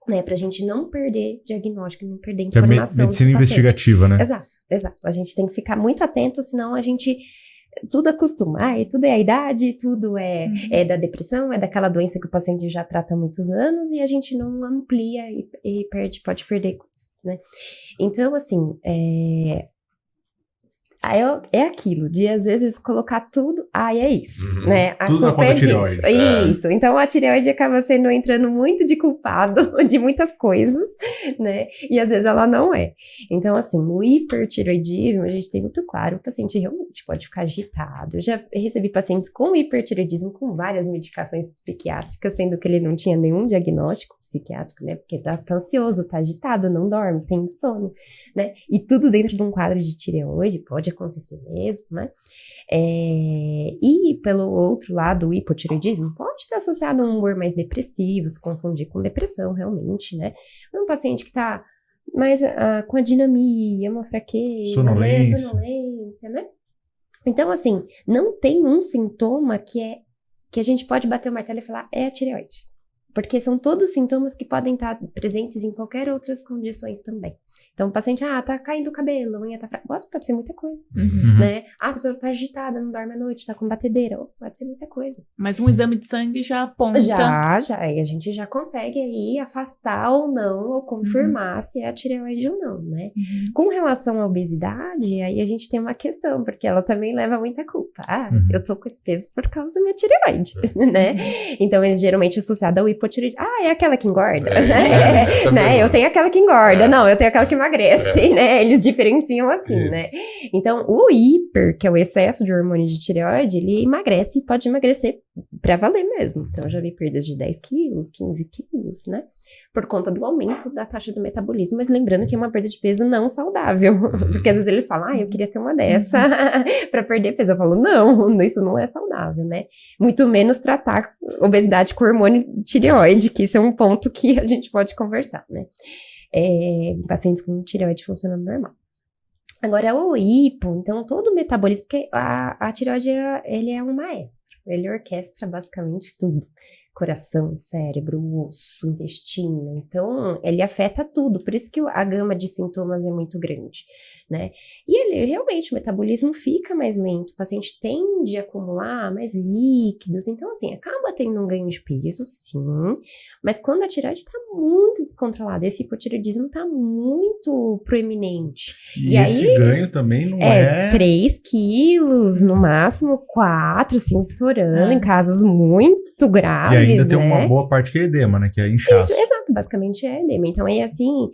Né, pra gente não perder diagnóstico, não perder informação. Medicina investigativa, né? Exato. A gente tem que ficar muito atento, senão a gente tudo acostuma. Tudo é a idade, tudo é da depressão, é daquela doença que o paciente já trata há muitos anos e a gente não amplia e pode perder coisas, né? Então, assim, é aquilo, de às vezes colocar tudo, é isso, né? A tudo culpa na é conta da disso. tireoide. Isso. Então a tireoide acaba entrando muito de culpado de muitas coisas, né? E às vezes ela não é. Então, assim, no hipertireoidismo, a gente tem muito claro, o paciente realmente pode ficar agitado. Eu já recebi pacientes com hipertireoidismo com várias medicações psiquiátricas, sendo que ele não tinha nenhum diagnóstico psiquiátrico, né? Porque tá ansioso, tá agitado, não dorme, tem insônia, né? E tudo dentro de um quadro de tireoide pode acontecer mesmo, né? E pelo outro lado, o hipotireoidismo pode estar associado a um humor mais depressivo, se confundir com depressão, realmente, né? Um paciente que tá mais com a dinamia, uma fraqueza, sonolência, né? Então, assim, não tem um sintoma que a gente pode bater o martelo e falar, é a tireoide. Porque são todos sintomas que podem estar presentes em qualquer outras condições também. Então, o paciente, tá caindo o cabelo, a unha tá fraca. Pode ser muita coisa, né? A pessoa tá agitada, não dorme à noite, tá com batedeira. Pode ser muita coisa. Mas um exame de sangue já aponta. Já. E a gente já consegue aí afastar ou não, ou confirmar se é a tireoide ou não, né? Com relação à obesidade, aí a gente tem uma questão, porque ela também leva muita culpa. Eu tô com esse peso por causa da minha tireoide, né? Então, é geralmente associado ao hipotireoidismo. É aquela que engorda, né? Eu tenho aquela que engorda, não, eu tenho aquela que emagrece, né? Eles diferenciam assim, né? Então, o hiper, que é o excesso de hormônio de tireoide, ele emagrece e pode emagrecer pra valer mesmo. Então, eu já vi perdas de 10 quilos, 15 quilos, né? Por conta do aumento da taxa do metabolismo, mas lembrando que é uma perda de peso não saudável, porque às vezes eles falam, eu queria ter uma dessa pra perder peso. Eu falo, não, isso não é saudável, né? Muito menos tratar obesidade com hormônio tireoide, que isso é um ponto que a gente pode conversar, né? Pacientes com tireoide funcionando normal. Agora, o hipo, então, todo o metabolismo, porque a tireoide, ele é um maestro, ele orquestra basicamente tudo. Coração, cérebro, osso, intestino. Então, ele afeta tudo. Por isso que a gama de sintomas é muito grande, né? E ele, realmente, o metabolismo fica mais lento. O paciente tende a acumular mais líquidos. Então, assim, acaba tendo um ganho de peso, sim. Mas quando a tireoide está muito descontrolada, esse hipotireoidismo está muito proeminente. E esse ganho também não é... 3 quilos, no máximo 4, assim, estourando, em casos muito graves. E ainda tem uma boa parte que é edema, né? Que é inchaço. Isso, exato, basicamente é edema. Então, aí assim,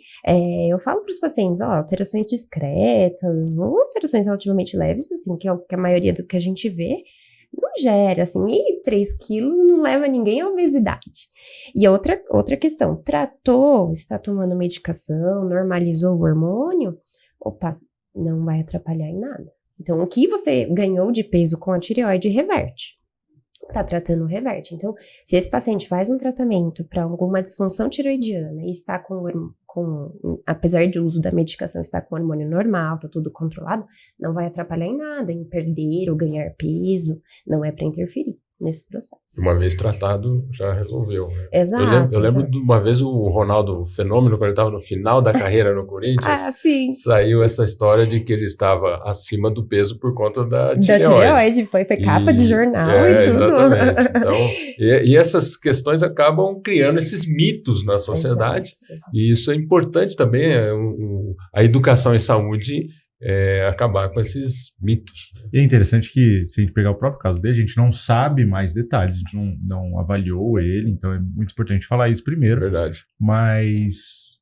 eu falo para os pacientes, alterações discretas, ou alterações relativamente leves, assim, que é a maioria do que a gente vê, não gera, assim, e 3 quilos não leva ninguém à obesidade. E outra questão, tratou, está tomando medicação, normalizou o hormônio, não vai atrapalhar em nada. Então, o que você ganhou de peso com a tireoide reverte. Tá tratando, reverte. Então, se esse paciente faz um tratamento para alguma disfunção tireoidiana e está apesar do uso da medicação, está com hormônio normal, tá tudo controlado, não vai atrapalhar em nada, em perder ou ganhar peso, não é para interferir, nesse processo. Uma vez tratado, já resolveu. Né? Exato. Eu lembro de uma vez o Ronaldo Fenômeno, quando ele estava no final da carreira no Corinthians, saiu essa história de que ele estava acima do peso por conta da tireoide. Foi capa de jornal e tudo. Exatamente. Então, e essas questões acabam criando esses mitos na sociedade. Exato. E isso é importante também, a educação em saúde acabar com esses mitos. E é interessante que, se a gente pegar o próprio caso dele, a gente não sabe mais detalhes, a gente não avaliou ele, então é muito importante falar isso primeiro. Verdade. Mas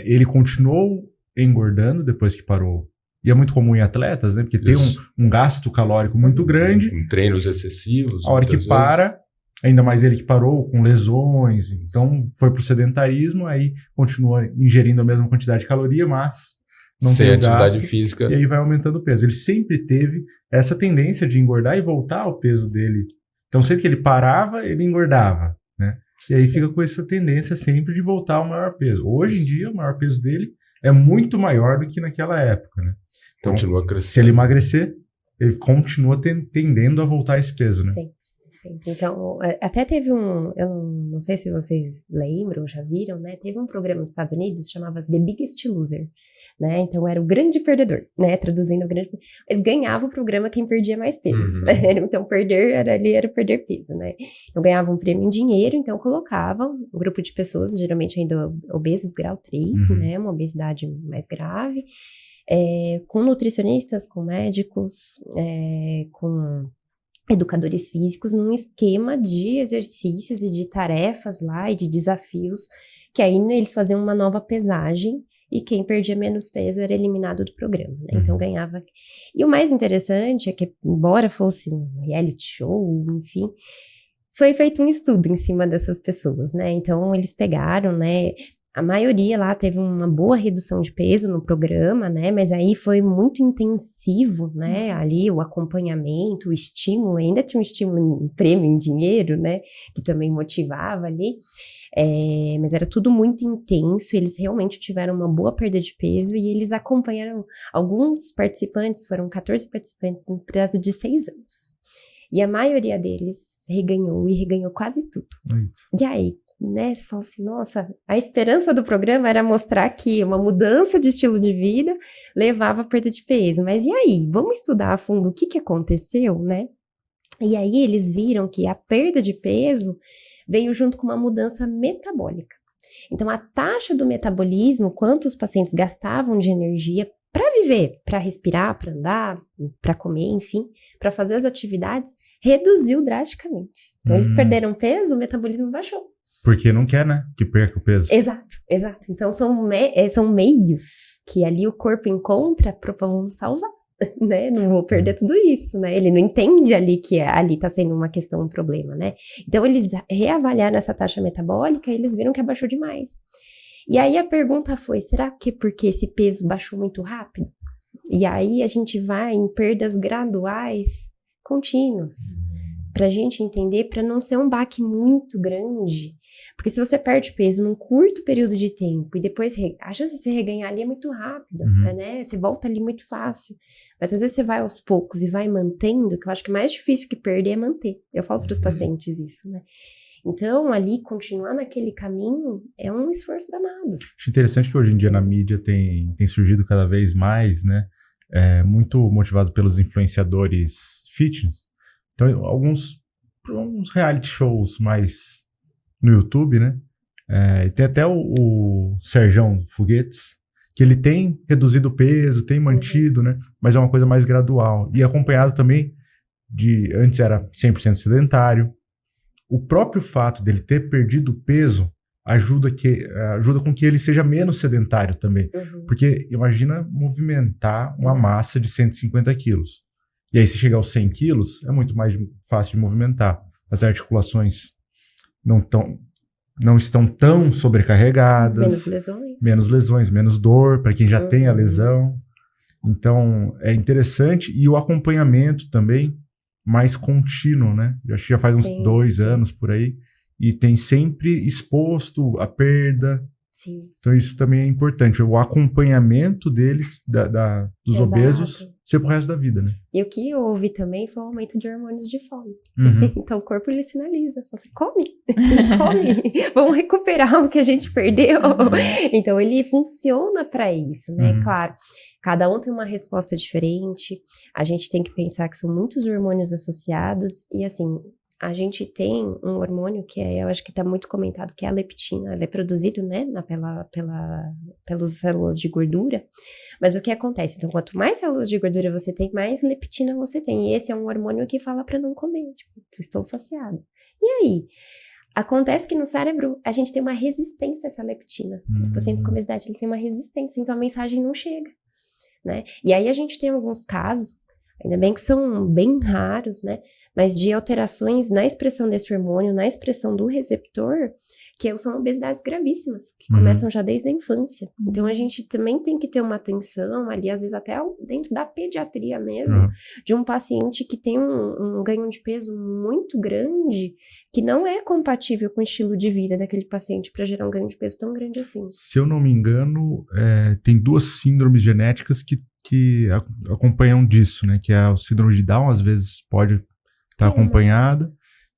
ele continuou engordando depois que parou. E é muito comum em atletas, né? Porque tem um gasto calórico muito grande. Com treinos excessivos. A hora que para, ainda mais ele que parou com lesões, então foi pro sedentarismo, aí continua ingerindo a mesma quantidade de caloria, mas não sem tem atividade gasto, física. E aí vai aumentando o peso. Ele sempre teve essa tendência de engordar e voltar ao peso dele. Então, sempre que ele parava, ele engordava, né? E aí fica com essa tendência sempre de voltar ao maior peso. Hoje em dia, o maior peso dele é muito maior do que naquela época, né? Então, continua crescendo. Se ele emagrecer, ele continua tendendo a voltar a esse peso, né? Sim. Sempre. Então, até teve eu não sei se vocês lembram, já viram, né? Teve um programa nos Estados Unidos que chamava The Biggest Loser, né? Então, era o grande perdedor, né? Traduzindo o grande... Ele ganhava o programa quem perdia mais peso. Então, perder era perder peso, né? Então, ganhava um prêmio em dinheiro, então colocavam um grupo de pessoas, geralmente ainda obesos grau 3, né? Uma obesidade mais grave, com nutricionistas, com médicos, com educadores físicos, num esquema de exercícios e de tarefas lá e de desafios, que aí eles faziam uma nova pesagem e quem perdia menos peso era eliminado do programa, né? Então ganhava. E o mais interessante é que, embora fosse um reality show, enfim, foi feito um estudo em cima dessas pessoas, né? Então eles pegaram, né? A maioria lá teve uma boa redução de peso no programa, né? Mas aí foi muito intensivo, né? Ali o acompanhamento, o estímulo, ainda tinha um estímulo em prêmio em dinheiro, né? Que também motivava ali. Mas era tudo muito intenso, eles realmente tiveram uma boa perda de peso e eles acompanharam alguns participantes, foram 14 participantes no prazo de 6 anos. E a maioria deles reganhou quase tudo. E aí, né, você fala assim, nossa, a esperança do programa era mostrar que uma mudança de estilo de vida levava a perda de peso, mas e aí? Vamos estudar a fundo o que aconteceu, né? E aí eles viram que a perda de peso veio junto com uma mudança metabólica. Então, a taxa do metabolismo, quanto os pacientes gastavam de energia para viver, para respirar, para andar, para comer, enfim, para fazer as atividades, reduziu drasticamente. Então, eles perderam peso, o metabolismo baixou. Porque não quer, né? Que perca o peso. Exato. Então, são meios que ali o corpo encontra para vamos salvar, né? Não vou perder tudo isso, né? Ele não entende ali que ali está sendo uma questão, um problema, né? Então, eles reavaliaram essa taxa metabólica e eles viram que abaixou demais. E aí a pergunta foi, será que porque esse peso baixou muito rápido? E aí a gente vai em perdas graduais contínuas. Pra gente entender, pra não ser um baque muito grande. Porque se você perde peso num curto período de tempo e depois a chance de você reganhar ali é muito rápida, né? Você volta ali muito fácil. Mas às vezes você vai aos poucos e vai mantendo, que eu acho que mais difícil que perder é manter. Eu falo pros pacientes isso, né? Então, ali, continuar naquele caminho é um esforço danado. Acho interessante que hoje em dia na mídia tem surgido cada vez mais, né? Muito motivado pelos influenciadores fitness. Então, alguns reality shows mais no YouTube, né? Tem até o Serjão Foguetes, que ele tem reduzido o peso, tem mantido, né? Mas é uma coisa mais gradual. E acompanhado também antes era 100% sedentário. O próprio fato dele ter perdido peso ajuda com que ele seja menos sedentário também. Porque imagina movimentar uma massa de 150 quilos. E aí, se chegar aos 100 quilos, é muito mais fácil de movimentar. As articulações não estão tão sobrecarregadas. Menos lesões, menos dor, para quem já tem a lesão. Então, é interessante. E o acompanhamento também mais contínuo, né? Eu acho que já faz uns 2 anos por aí. E tem sempre exposto a perda. Sim. Então, isso também é importante. O acompanhamento deles, dos obesos, ser pro resto da vida, né? E o que houve também foi o aumento de hormônios de fome. Uhum. Então o corpo ele sinaliza, você come, vamos recuperar o que a gente perdeu. Então ele funciona para isso, né? Claro, cada um tem uma resposta diferente, a gente tem que pensar que são muitos hormônios associados e assim, a gente tem um hormônio que eu acho que está muito comentado, que é a leptina. Ele é produzido, né, pelas células de gordura. Mas o que acontece? Então, quanto mais células de gordura você tem, mais leptina você tem. E esse é um hormônio que fala para não comer. Tipo, estou saciada. E aí? Acontece que no cérebro a gente tem uma resistência a essa leptina. Os pacientes com obesidade, ele tem uma resistência, então a mensagem não chega, né? E aí a gente tem alguns casos, ainda bem que são bem raros, né? Mas de alterações na expressão desse hormônio, na expressão do receptor, que são obesidades gravíssimas, que começam já desde a infância. Então, a gente também tem que ter uma atenção ali, às vezes até dentro da pediatria mesmo, de um paciente que tem um ganho de peso muito grande, que não é compatível com o estilo de vida daquele paciente para gerar um ganho de peso tão grande assim. Se eu não me engano, tem 2 síndromes genéticas que acompanham disso, né? Que é a síndrome de Down, às vezes pode estar acompanhada,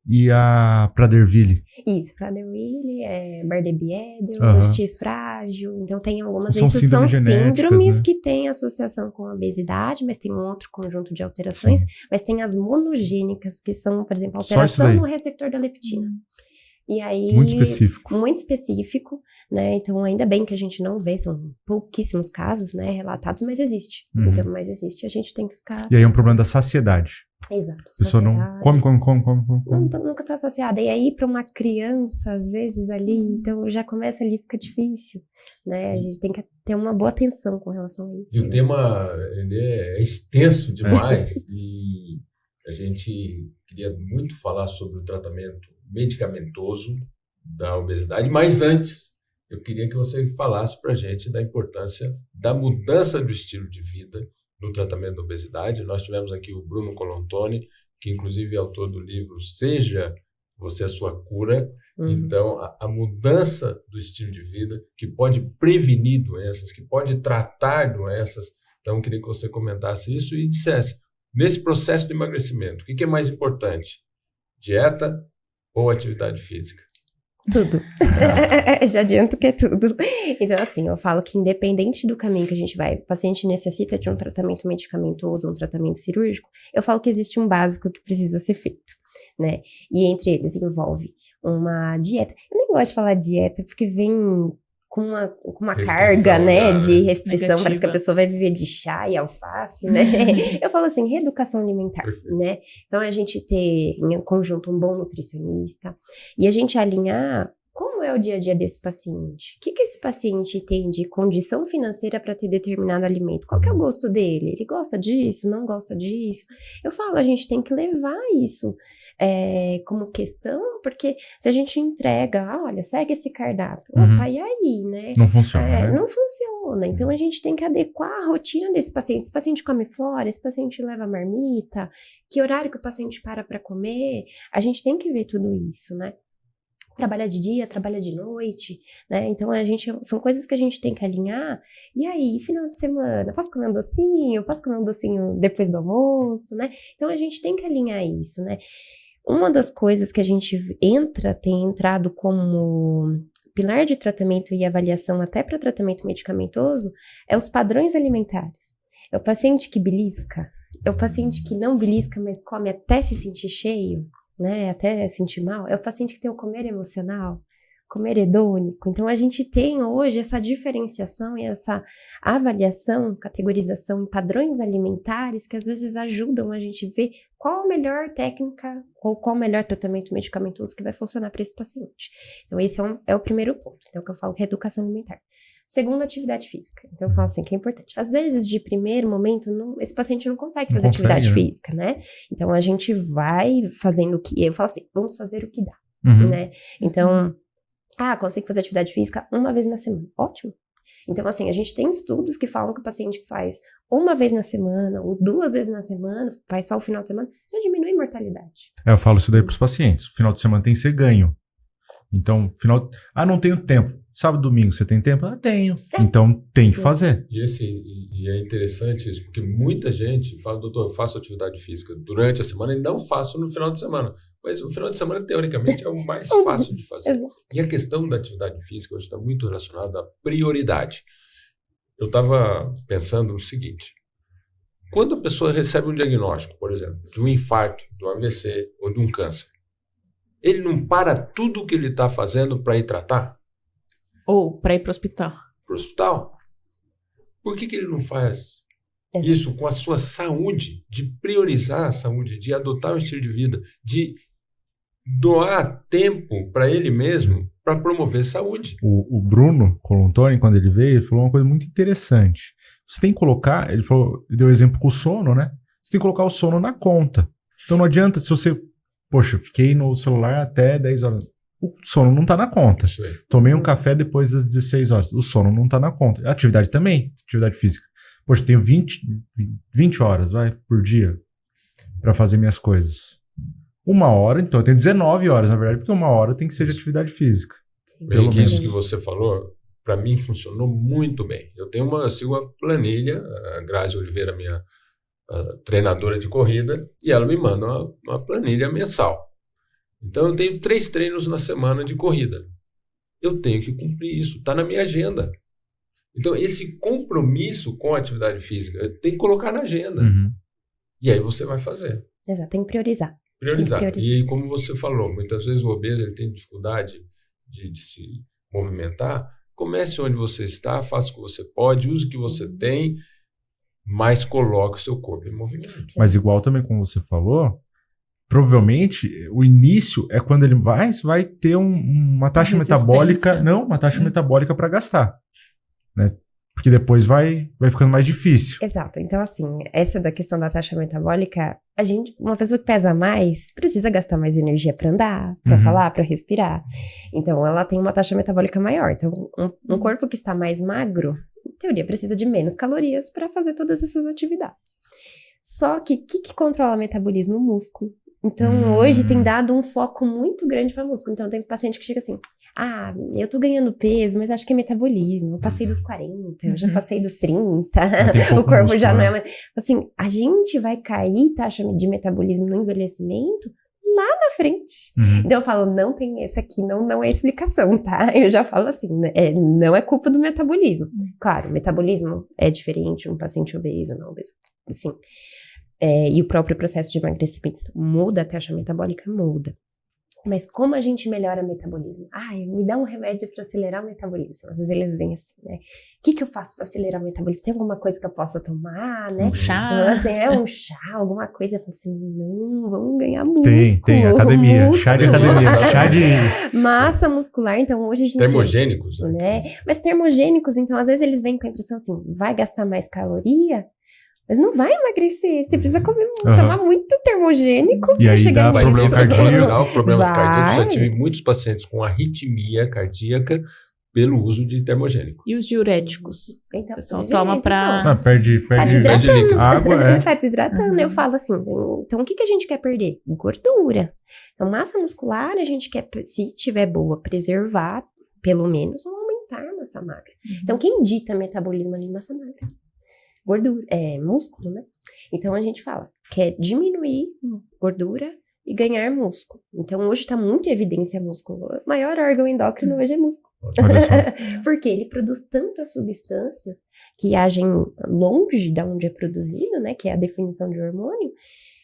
e a Prader-Willi. Isso, Prader-Willi, Bardet-Biedl, X frágil, então tem algumas, são isso são síndromes, né? Que têm associação com a obesidade, mas tem um outro conjunto de alterações, mas tem as monogênicas, que são, por exemplo, alteração no receptor da leptina. E aí, muito específico. Muito específico, né? Então, ainda bem que a gente não vê, são pouquíssimos casos, né, relatados, mas existe. Então, mas existe, a gente tem que ficar... E aí é um problema da saciedade. Exato. A pessoa não come. Nunca tá saciada. E aí, para uma criança, às vezes, ali, então já começa ali, fica difícil, né? A gente tem que ter uma boa atenção com relação a isso. E o tema, ele é extenso demais e a gente queria muito falar sobre o tratamento medicamentoso da obesidade, mas antes, eu queria que você falasse para a gente da importância da mudança do estilo de vida no tratamento da obesidade. Nós tivemos aqui o Bruno Colontoni, que inclusive é autor do livro Seja Você a Sua Cura. Então, a mudança do estilo de vida, que pode prevenir doenças, que pode tratar doenças. Então, eu queria que você comentasse isso e dissesse, nesse processo de emagrecimento, o que é mais importante? Dieta ou atividade física? Tudo. Já adianto que é tudo. Então, assim, eu falo que independente do caminho que a gente vai, o paciente necessita de um tratamento medicamentoso, um tratamento cirúrgico, eu falo que existe um básico que precisa ser feito, né? E entre eles envolve uma dieta. Eu nem gosto de falar dieta porque vem com uma carga, né, de restrição, negativa. Parece que a pessoa vai viver de chá e alface, né? Eu falo assim, reeducação alimentar, né? Então, a gente ter em conjunto um bom nutricionista e a gente alinhar como é o dia a dia desse paciente. O que esse paciente tem de condição financeira para ter determinado alimento? Qual que é o gosto dele? Ele gosta disso? Não gosta disso? Eu falo, a gente tem que levar isso como questão, porque se a gente entrega, olha, segue esse cardápio, opa, e aí, né? Não funciona, né? Não funciona. Então, a gente tem que adequar a rotina desse paciente. Esse paciente come fora, esse paciente leva marmita, que horário que o paciente para comer, a gente tem que ver tudo isso, né? Trabalha de dia, trabalha de noite, né? Então, são coisas que a gente tem que alinhar. E aí, final de semana, posso comer um docinho? Posso comer um docinho depois do almoço, né? Então, a gente tem que alinhar isso, né? Uma das coisas que a gente tem entrado como pilar de tratamento e avaliação até para tratamento medicamentoso é os padrões alimentares. É o paciente que belisca, é o paciente que não belisca, mas come até se sentir cheio, né, até sentir mal, é o paciente que tem o comer emocional, comer hedônico. Então, a gente tem hoje essa diferenciação e essa avaliação, categorização em padrões alimentares que às vezes ajudam a gente ver qual a melhor técnica ou qual o melhor tratamento medicamentoso que vai funcionar para esse paciente. Então, esse é o primeiro ponto. Então, que eu falo que é educação alimentar. Segundo, atividade física. Então, eu falo assim, que é importante. Às vezes, de primeiro momento, esse paciente não consegue fazer atividade física, né? Então, a gente vai fazendo o que... Eu falo assim, vamos fazer o que dá, né? Então, consigo fazer atividade física uma vez na semana. Ótimo. Então, assim, a gente tem estudos que falam que o paciente que faz uma vez na semana ou 2 vezes na semana, faz só o final de semana, já diminui a mortalidade. Eu falo isso daí para os pacientes. O final de semana tem que ser ganho. Então, não tenho tempo. Sábado, domingo, você tem tempo? Tenho. Então, tem que fazer. E é interessante isso, porque muita gente fala, doutor, eu faço atividade física durante a semana e não faço no final de semana. Mas o final de semana, teoricamente, é o mais fácil de fazer. Exato. E a questão da atividade física hoje está muito relacionada à prioridade. Eu estava pensando no seguinte, quando a pessoa recebe um diagnóstico, por exemplo, de um infarto, de um AVC ou de um câncer, ele não para tudo o que ele está fazendo para ir tratar? Ou para ir para o hospital. Para o hospital? Por que ele não faz isso com a sua saúde, de priorizar a saúde, de adotar um estilo de vida, de doar tempo para ele mesmo para promover saúde? O Bruno Colontoni, quando ele veio, ele falou uma coisa muito interessante. Você tem que colocar, ele deu um exemplo com o sono, né? Você tem que colocar o sono na conta. Então não adianta se você, fiquei no celular até 10 horas. O sono não tá na conta. Tomei um café depois das 16 horas. O sono não tá na conta. A atividade também, atividade física. Tenho 20 horas, por dia para fazer minhas coisas. 1 hora, então eu tenho 19 horas, na verdade, porque 1 hora tem que ser de atividade física. Bem, que isso que você falou, para mim funcionou muito bem. Eu sigo uma planilha, a Grazi Oliveira, minha treinadora de corrida, e ela me manda uma planilha mensal. Então eu tenho 3 treinos na semana de corrida. Eu tenho que cumprir isso, está na minha agenda. Então esse compromisso com a atividade física tem que colocar na agenda. Uhum. E aí você vai fazer. Exato, tem que priorizar. Priorizar. E aí, como você falou, muitas vezes o obeso ele tem dificuldade de se movimentar. Comece onde você está, faça o que você pode, use o que você tem, mas coloque o seu corpo em movimento. Mas igual também como você falou, provavelmente o início é quando ele vai ter uma taxa metabólica, uma taxa metabólica para gastar, né? Porque depois vai ficando mais difícil. Exato. Então, assim, essa da questão da taxa metabólica, uma pessoa que pesa mais, precisa gastar mais energia para andar, para falar, para respirar. Então, ela tem uma taxa metabólica maior. Então, um corpo que está mais magro, em teoria, precisa de menos calorias para fazer todas essas atividades. Só que o que controla o metabolismo? O músculo. Então, hoje tem dado um foco muito grande para músculo. Então, tem paciente que chega assim, eu tô ganhando peso, mas acho que é metabolismo. Eu passei dos 40, eu já passei dos 30, o corpo músculo, já não é mais... Assim, a gente vai cair taxa de metabolismo no envelhecimento lá na frente. Então, eu falo, não tem esse aqui, não é explicação, tá? Eu já falo assim, não é culpa do metabolismo. Claro, o metabolismo é diferente, um paciente obeso, não obeso, assim... e o próprio processo de emagrecimento muda, a taxa metabólica muda. Mas como a gente melhora o metabolismo? Me dá um remédio para acelerar o metabolismo. Às vezes eles vêm assim, né? O que eu faço para acelerar o metabolismo? Tem alguma coisa que eu possa tomar, né? Um chá. Assim, um chá, alguma coisa. Eu falo assim, não, vamos ganhar músculo. Tem, academia. Chá de academia. Chá de... Massa muscular. Então, hoje a gente... Termogênicos, né? Mas termogênicos, então, às vezes eles vêm com a impressão assim, vai gastar mais caloria... Mas não vai emagrecer. Você precisa tomar muito termogênico e para dá chegar nisso. problema cardíaco. Problemas cardíacos. Já tive muitos pacientes com arritmia cardíaca pelo uso de termogênico. E os diuréticos? Então, o pessoal toma para... Perde água. Tá desidratando. Eu falo assim, então o que a gente quer perder? Gordura. Então, massa muscular a gente quer, se tiver boa, preservar, pelo menos, ou aumentar a massa magra. Então, quem dita metabolismo ali? Massa magra. Gordura, músculo, né? Então a gente fala, quer diminuir gordura e ganhar músculo. Então hoje tá muito em evidência músculo. O maior órgão endócrino hoje é músculo. Olha só. Porque ele produz tantas substâncias que agem longe de onde é produzido, né? Que é a definição de hormônio,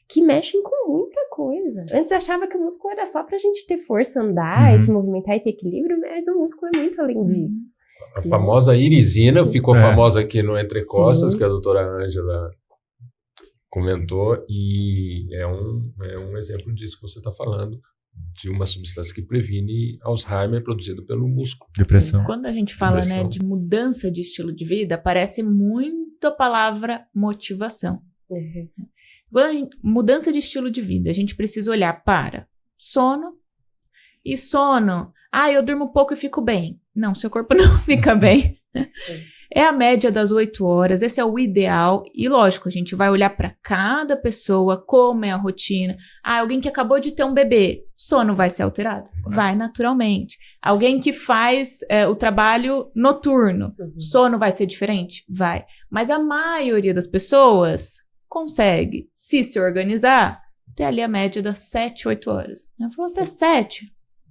que mexem com muita coisa. Antes eu achava que o músculo era só pra gente ter força, andar, e se movimentar e ter equilíbrio, mas o músculo é muito além disso. A famosa irisina ficou famosa aqui no Entre Costas, que a doutora Ângela comentou, e é um exemplo disso que você está falando, de uma substância que previne Alzheimer produzido pelo músculo. Depressão. Quando a gente fala de mudança de estilo de vida, aparece muito a palavra motivação. Mudança de estilo de vida, a gente precisa olhar para sono, e sono... eu durmo pouco e fico bem. Não, seu corpo não fica bem. É a média das 8 horas, esse é o ideal. E lógico, a gente vai olhar para cada pessoa, como é a rotina. Alguém que acabou de ter um bebê, sono vai ser alterado? Vai naturalmente. Alguém que faz o trabalho noturno, sono vai ser diferente? Vai. Mas a maioria das pessoas consegue, se organizar, ter ali a média das 7, 8 horas. Eu falo até 7,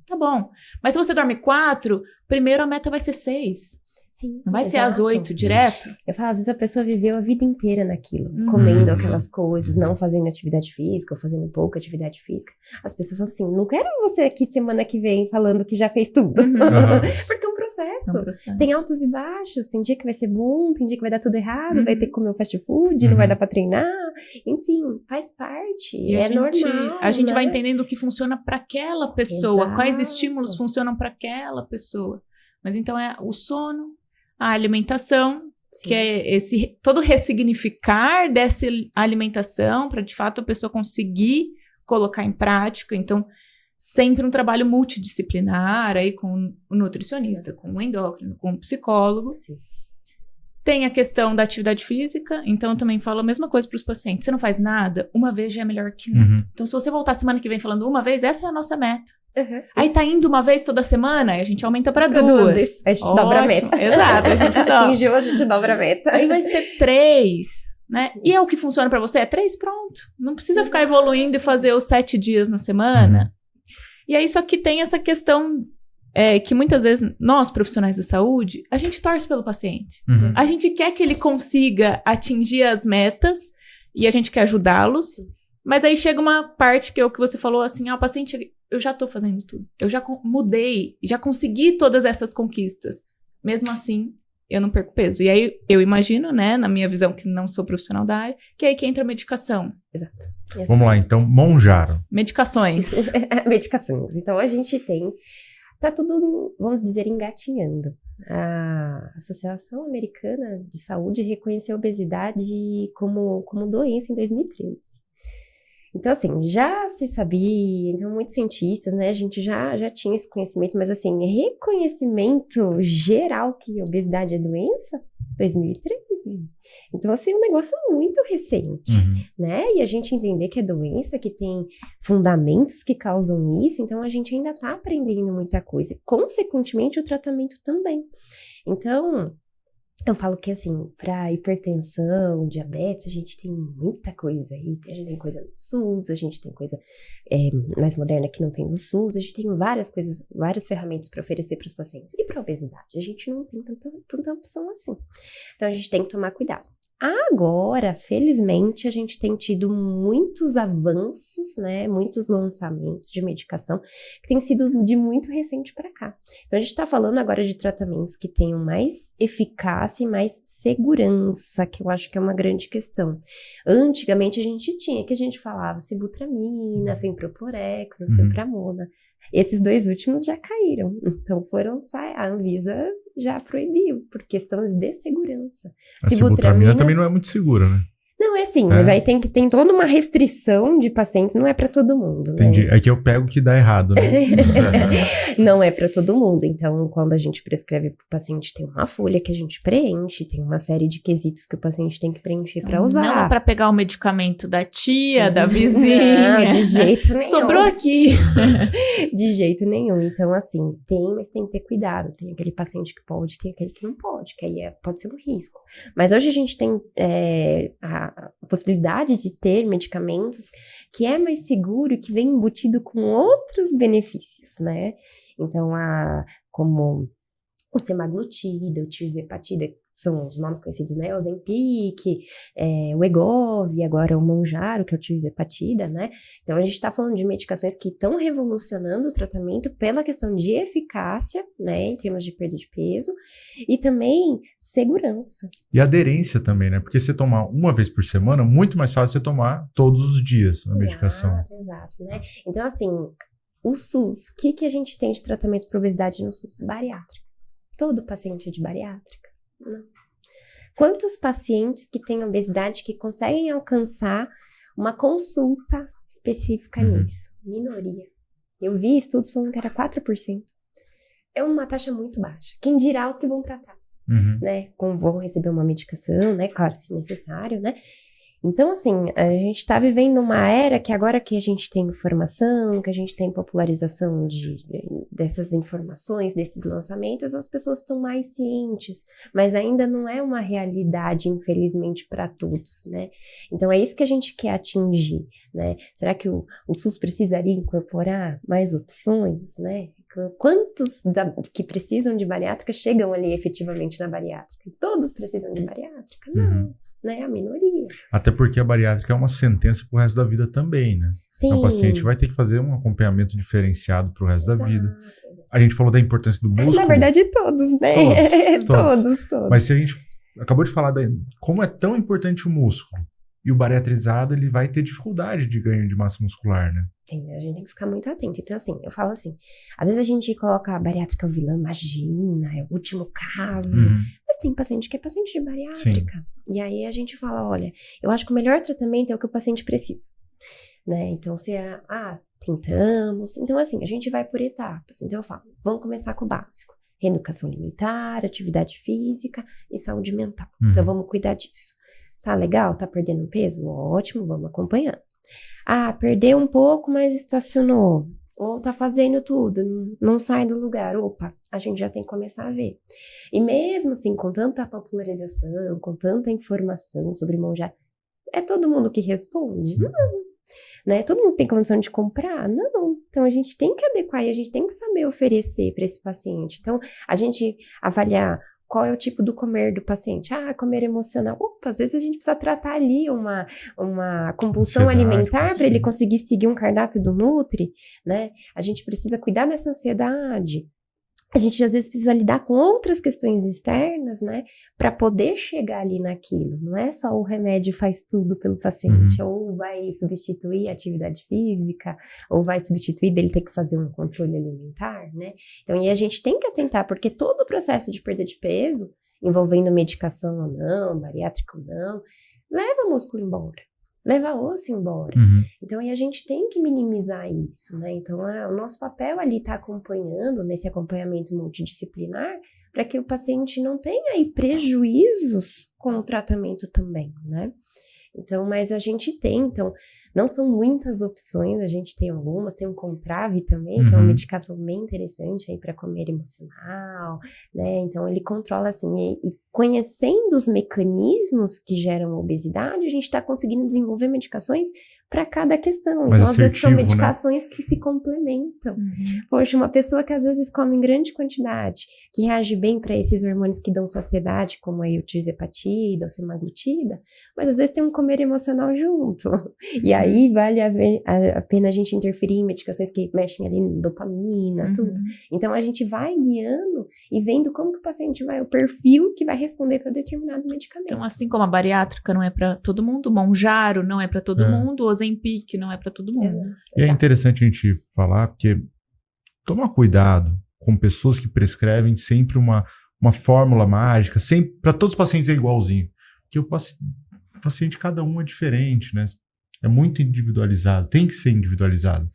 tá bom. Mas se você dorme 4, primeiro a meta vai ser 6. Sim, não vai ser às 8 direto? Eu falo, às vezes a pessoa viveu a vida inteira naquilo, comendo aquelas coisas, não fazendo atividade física ou fazendo pouca atividade física. As pessoas falam assim, não quero você aqui semana que vem falando que já fez tudo. Porque é um processo. Tem altos e baixos, tem dia que vai ser bom, tem dia que vai dar tudo errado, vai ter que comer o fast food, não vai dar pra treinar. Enfim, faz parte, normal. A gente vai entendendo o que funciona pra aquela pessoa, quais estímulos funcionam pra aquela pessoa. Mas então é o sono, a alimentação, que é todo ressignificar dessa alimentação para, de fato, a pessoa conseguir colocar em prática. Então, sempre um trabalho multidisciplinar aí com o nutricionista, com o endócrino, com o psicólogo. Sim. Tem a questão da atividade física, então eu também falo a mesma coisa para os pacientes. Você não faz nada, uma vez já é melhor que nada. Então, se você voltar semana que vem falando uma vez, essa é a nossa meta. Aí tá indo uma vez toda semana, aí a gente aumenta pra 2. A gente dobra a meta. Exato, a gente atingiu, a gente dobra a meta. Aí vai ser 3, né? E é o que funciona pra você? É 3, pronto. Não precisa ficar evoluindo e fazer os 7 dias na semana. E aí só que tem essa questão que muitas vezes nós, profissionais de saúde, a gente torce pelo paciente. A gente quer que ele consiga atingir as metas e a gente quer ajudá-los. Mas aí chega uma parte que é o que você falou assim, o paciente, eu já tô fazendo tudo. Eu já mudei, já consegui todas essas conquistas. Mesmo assim, eu não perco peso. E aí, eu imagino, né, na minha visão, que não sou profissional da área, que é aí que entra a medicação. Exato. Vamos lá, então, Monjaro. Medicações. Medicações. Então, a gente tá tudo, vamos dizer, engatinhando. A Associação Americana de Saúde reconheceu a obesidade como doença em 2013. Então, assim, já se sabia, então muitos cientistas, né, a gente já tinha esse conhecimento, mas assim, reconhecimento geral que a obesidade é doença, 2013. Então, assim, é um negócio muito recente, né, e a gente entender que é doença, que tem fundamentos que causam isso, então a gente ainda tá aprendendo muita coisa, consequentemente o tratamento também. Então, eu falo que, assim, para hipertensão, diabetes, a gente tem muita coisa aí. A gente tem coisa no SUS, a gente tem coisa mais moderna que não tem no SUS, a gente tem várias coisas, várias ferramentas para oferecer para os pacientes. E para a obesidade, a gente não tem tanta opção assim. Então, a gente tem que tomar cuidado. Agora, felizmente, a gente tem tido muitos avanços, né, muitos lançamentos de medicação que tem sido de muito recente para cá. Então, a gente está falando agora de tratamentos que tenham mais eficácia e mais segurança, que eu acho que é uma grande questão. Antigamente, a gente falava sibutramina, fenproporex, fenpramona. Esses 2 últimos já caíram, então a Anvisa já proibiu, por questões de segurança. A sibutramina também não é muito segura, né? Não, é assim, mas aí tem toda uma restrição de pacientes, não é para todo mundo. Entendi, né? É que eu pego o que dá errado, né? Não é para todo mundo, então quando a gente prescreve para o paciente, tem uma folha que a gente preenche, tem uma série de quesitos que o paciente tem que preencher para usar. Não é para pegar o medicamento da tia, da vizinha. Não, de jeito nenhum. Sobrou aqui. De jeito nenhum, então assim, mas tem que ter cuidado, tem aquele paciente que pode, tem aquele que não pode, que aí pode ser um risco. Mas hoje a gente tem a possibilidade de ter medicamentos que é mais seguro e que vem embutido com outros benefícios, né? Então, como o semaglutida, o tirzepatida, são os nomes conhecidos, né? O Ozempic, o Wegovy, agora o Monjaro, que é o tirzepatida, né? Então, a gente tá falando de medicações que estão revolucionando o tratamento pela questão de eficácia, né? Em termos de perda de peso e também segurança. E aderência também, né? Porque você tomar uma vez por semana, muito mais fácil você tomar todos os dias a medicação. Exato, né? Então, assim, o SUS, o que a gente tem de tratamento para obesidade no SUS? Bariátrica. Todo paciente é de bariátrica? Não. Quantos pacientes que têm obesidade que conseguem alcançar uma consulta específica nisso? Minoria. Eu vi estudos falando que era 4%. É uma taxa muito baixa. Quem dirá os que vão tratar? né? Como vão receber uma medicação, né? Claro, se necessário, né? Então, assim, a gente está vivendo uma era que agora que a gente tem informação, que a gente tem popularização dessas informações, desses lançamentos, as pessoas estão mais cientes, mas ainda não é uma realidade, infelizmente, para todos, né? Então, é isso que a gente quer atingir, né? Será que o SUS precisaria incorporar mais opções, né? Quantos que precisam de bariátrica chegam ali efetivamente na bariátrica? Todos precisam de bariátrica? Não. Né, a minoria. Até porque a bariátrica é uma sentença pro resto da vida também, né? Sim. Então, o paciente vai ter que fazer um acompanhamento diferenciado pro resto da vida. A gente falou da importância do músculo. Na verdade, todos, né? Todos. Mas se a gente acabou de falar como é tão importante o músculo, e o bariatrizado, ele vai ter dificuldade de ganho de massa muscular, né? Sim, a gente tem que ficar muito atento. Então, assim, eu falo assim, às vezes a gente coloca a bariátrica vilã, imagina, é o último caso. Mas tem paciente que é paciente de bariátrica. Sim. E aí a gente fala, olha, eu acho que o melhor tratamento é o que o paciente precisa, né? Então, se tentamos. Então, assim, a gente vai por etapas. Então, eu falo, vamos começar com o básico. Reeducação alimentar, atividade física e saúde mental. Então, vamos cuidar disso. Tá legal? Tá perdendo peso? Ótimo, vamos acompanhando. Perdeu um pouco, mas estacionou. Ou tá fazendo tudo, não sai do lugar. Opa, a gente já tem que começar a ver. E mesmo assim, com tanta popularização, com tanta informação sobre mão já, é todo mundo que responde? Não. Né? Todo mundo tem condição de comprar? Não. Então, a gente tem que adequar e a gente tem que saber oferecer para esse paciente. Então, a gente avaliar qual é o tipo do comer do paciente. Comer emocional. Opa, às vezes a gente precisa tratar ali uma compulsão alimentar para ele conseguir seguir um cardápio do Nutri, né? A gente precisa cuidar dessa ansiedade. A gente às vezes precisa lidar com outras questões externas, né? Para poder chegar ali naquilo. Não é só o remédio faz tudo pelo paciente, ou vai substituir a atividade física, ou vai substituir dele ter que fazer um controle alimentar, né? Então, e a gente tem que atentar, porque todo o processo de perda de peso, envolvendo medicação ou não, bariátrica ou não, leva músculo embora. Leva osso embora. Então, e a gente tem que minimizar isso, né? Então, o nosso papel ali tá acompanhando, nesse acompanhamento multidisciplinar, para que o paciente não tenha aí prejuízos com o tratamento também, né? Então, mas a gente tem, então, não são muitas opções, a gente tem algumas, tem um Contrave também, que é uma medicação bem interessante aí para comer emocional, né? Então, ele controla assim, e conhecendo os mecanismos que geram obesidade, a gente está conseguindo desenvolver medicações para cada questão. Mais então, às vezes são assertivo, medicações, né, que se complementam. Poxa, uma pessoa que às vezes come em grande quantidade, que reage bem para esses hormônios que dão saciedade, como a tirzepatida ou semaglutida, mas às vezes tem um comer emocional junto. E aí vale a pena a gente interferir em medicações que mexem ali em dopamina, tudo. Então a gente vai guiando e vendo como que o paciente vai, o perfil que vai responder para determinado medicamento. Então, assim como a bariátrica não é para todo mundo, o Monjaro não é para todo mundo, o Ozempic não é para todo mundo. E é interessante a gente falar, porque tomar cuidado com pessoas que prescrevem sempre uma fórmula mágica, sempre para todos os pacientes é igualzinho. Porque o paciente, cada um é diferente, né? É muito individualizado, tem que ser individualizado.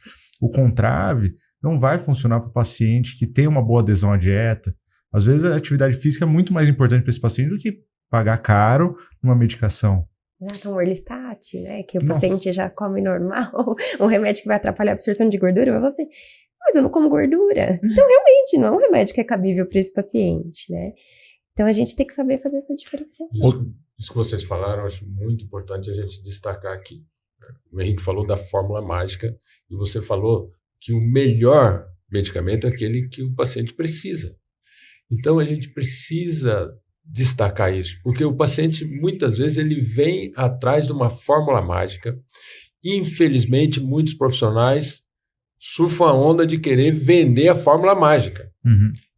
O Contrave não vai funcionar para o paciente que tem uma boa adesão à dieta. Às vezes a atividade física é muito mais importante para esse paciente do que pagar caro numa medicação. Exato, um Orlistat, né? Que o paciente já come normal, um remédio que vai atrapalhar a absorção de gordura, mas você, mas eu não como gordura. Então, realmente, não é um remédio que é cabível para esse paciente, né? Então, a gente tem que saber fazer essa diferenciação. Isso que vocês falaram, eu acho muito importante a gente destacar aqui. O Henrique falou da fórmula mágica e você falou que o melhor medicamento é aquele que o paciente precisa. Então, a gente precisa destacar isso, porque o paciente, muitas vezes, ele vem atrás de uma fórmula mágica. Infelizmente, muitos profissionais surfam a onda de querer vender a fórmula mágica.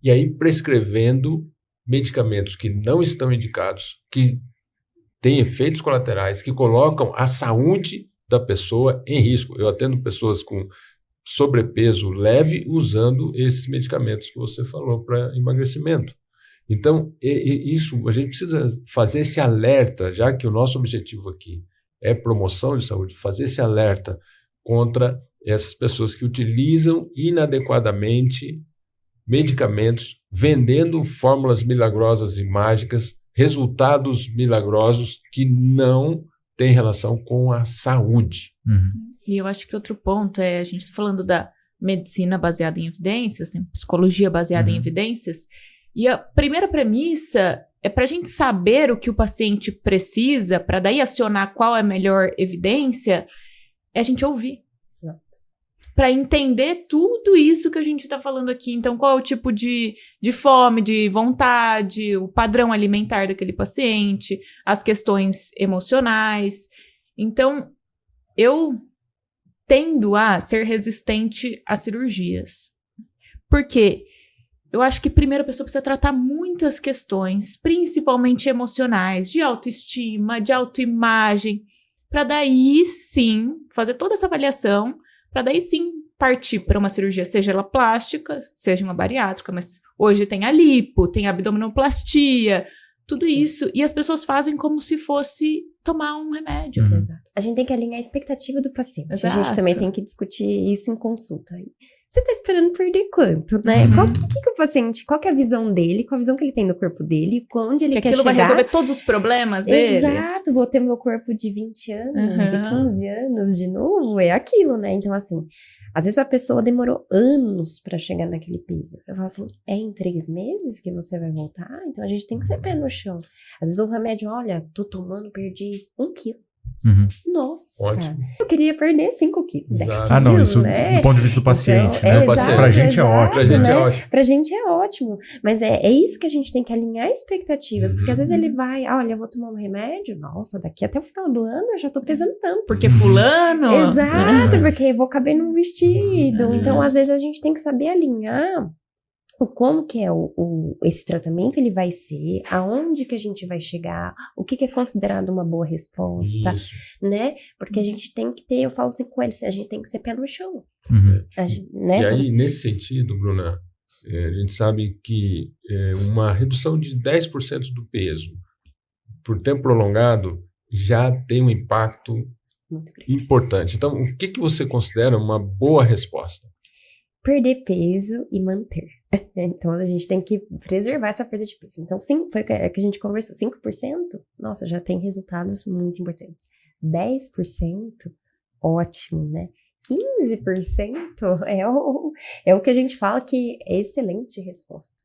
E aí prescrevendo medicamentos que não estão indicados, que têm efeitos colaterais, que colocam a saúde da pessoa em risco. Eu atendo pessoas com sobrepeso leve usando esses medicamentos que você falou para emagrecimento. Então, isso, a gente precisa fazer esse alerta, já que o nosso objetivo aqui é promoção de saúde, fazer esse alerta contra essas pessoas que utilizam inadequadamente medicamentos, vendendo fórmulas milagrosas e mágicas, resultados milagrosos que não têm relação com a saúde. E eu acho que outro ponto a gente está falando da medicina baseada em evidências, né? Psicologia baseada em evidências, e a primeira premissa é para a gente saber o que o paciente precisa, para daí acionar qual é a melhor evidência, é a gente ouvir. Para entender tudo isso que a gente está falando aqui. Então, qual é o tipo de fome, de vontade, o padrão alimentar daquele paciente, as questões emocionais. Então, eu tendo a ser resistente a cirurgias. Por quê? Eu acho que primeiro a pessoa precisa tratar muitas questões, principalmente emocionais, de autoestima, de autoimagem, para daí sim fazer toda essa avaliação, para daí sim partir para uma cirurgia, seja ela plástica, seja uma bariátrica, mas hoje tem a lipo, tem a abdominoplastia, tudo isso. E as pessoas fazem como se fosse tomar um remédio. Exato. A gente tem que alinhar a expectativa do paciente. Exato. A gente também tem que discutir isso em consulta. Você tá esperando perder quanto, né? Qual que o paciente, qual que é a visão dele, qual a visão que ele tem do corpo dele, onde ele quer chegar. Aquilo vai resolver todos os problemas dele. Exato, vou ter meu corpo de 20 anos, de 15 anos de novo, é aquilo, né? Então, assim, às vezes a pessoa demorou anos pra chegar naquele peso. Eu falo assim, é em 3 meses que você vai voltar? Então a gente tem que ser pé no chão. Às vezes um remédio, olha, tô tomando, perdi 1 quilo. Nossa, Ótimo. eu queria perder 5 quilos, 10 quilos, Ah, não, isso né? do ponto de vista do paciente, Então, né? exato, Pra gente é ótimo. Pra gente né? é ótimo. Pra gente é ótimo. Mas é isso que a gente tem que alinhar expectativas. Porque às vezes ele vai, olha, eu vou tomar um remédio, nossa, daqui até o final do ano eu já tô pesando tanto. Porque fulano... Exato, porque eu vou caber num vestido. Então, às vezes, a gente tem que saber alinhar o como que é esse tratamento ele vai ser, aonde que a gente vai chegar, o que é considerado uma boa resposta, Isso. né? Porque a gente tem que ter, eu falo assim com eles, a gente tem que ser pé no chão. Né? E aí, nesse sentido, Bruna, a gente sabe que uma redução de 10% do peso por tempo prolongado já tem um impacto Muito grande. importante. Então, o que você considera uma boa resposta? Perder peso e manter. Então, a gente tem que preservar essa perda de peso. Então, sim, foi o que a gente conversou. 5%, nossa, já tem resultados muito importantes. 10%, ótimo, né? 15% é o que a gente fala que é excelente resposta,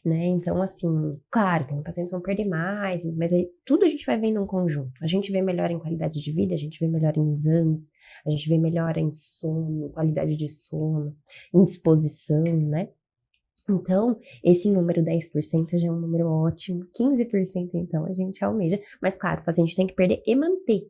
né? Então, assim, claro, tem pacientes que vão perder mais, mas aí tudo a gente vai vendo em conjunto. A gente vê melhor em qualidade de vida, a gente vê melhor em exames, a gente vê melhor em sono, qualidade de sono, em disposição, né? Então, esse número 10% já é um número ótimo. 15% então a gente almeja. Mas claro, o paciente tem que perder e manter.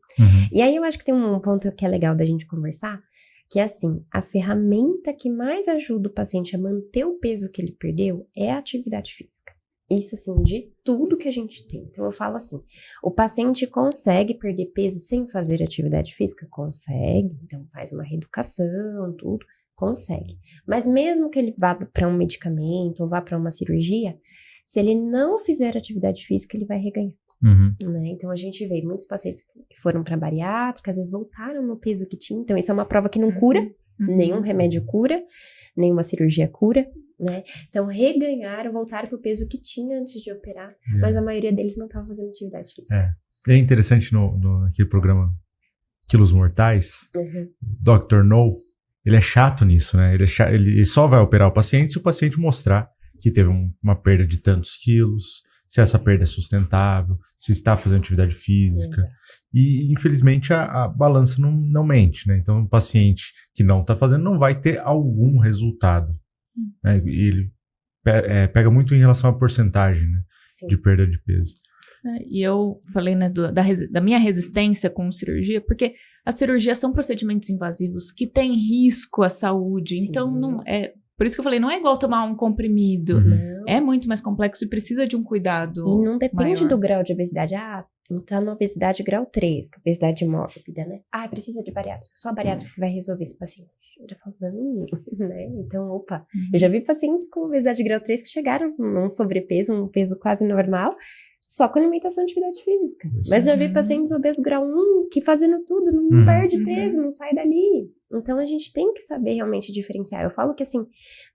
E aí eu acho que tem um ponto que é legal da gente conversar, que é assim, a ferramenta que mais ajuda o paciente a manter o peso que ele perdeu é a atividade física. Isso assim, de tudo que a gente tem. Então eu falo assim, o paciente consegue perder peso sem fazer atividade física? Consegue. Então faz uma reeducação, tudo. Consegue. Mas mesmo que ele vá para um medicamento ou vá para uma cirurgia, se ele não fizer atividade física, ele vai reganhar. Né? Então a gente vê muitos pacientes que foram para bariátrica, às vezes voltaram no peso que tinha. Então isso é uma prova que não cura, nenhum remédio cura, nenhuma cirurgia cura, né? Então reganharam, voltaram para o peso que tinha antes de operar, mas a maioria deles não estava fazendo atividade física. É interessante naquele programa Quilos Mortais, Dr. No, ele é chato nisso, né? Ele só vai operar o paciente se o paciente mostrar que teve uma perda de tantos quilos, se essa perda é sustentável, se está fazendo atividade física. E, infelizmente, a balança não mente, né? Então, o paciente que não está fazendo não vai ter algum resultado. Né? E ele pega muito em relação à porcentagem, né? De perda de peso. E eu falei, né, da minha resistência com cirurgia, porque as cirurgias são procedimentos invasivos que têm risco à saúde. Sim. Então, não é... Por isso que eu falei, não é igual tomar um comprimido. É muito mais complexo e precisa de um cuidado E não depende maior. do grau de obesidade. Tá numa obesidade grau 3, obesidade mórbida, né? Precisa de bariátrica. Só a bariátrica que vai resolver esse paciente. Eu já falo, não, né? Então, opa. Eu já vi pacientes com obesidade grau 3 que chegaram num sobrepeso, um peso quase normal, só com alimentação e atividade física. Mas já vi pacientes obesos grau 1 que fazendo tudo, não perde peso, não sai dali. Então, a gente tem que saber realmente diferenciar. Eu falo que, assim,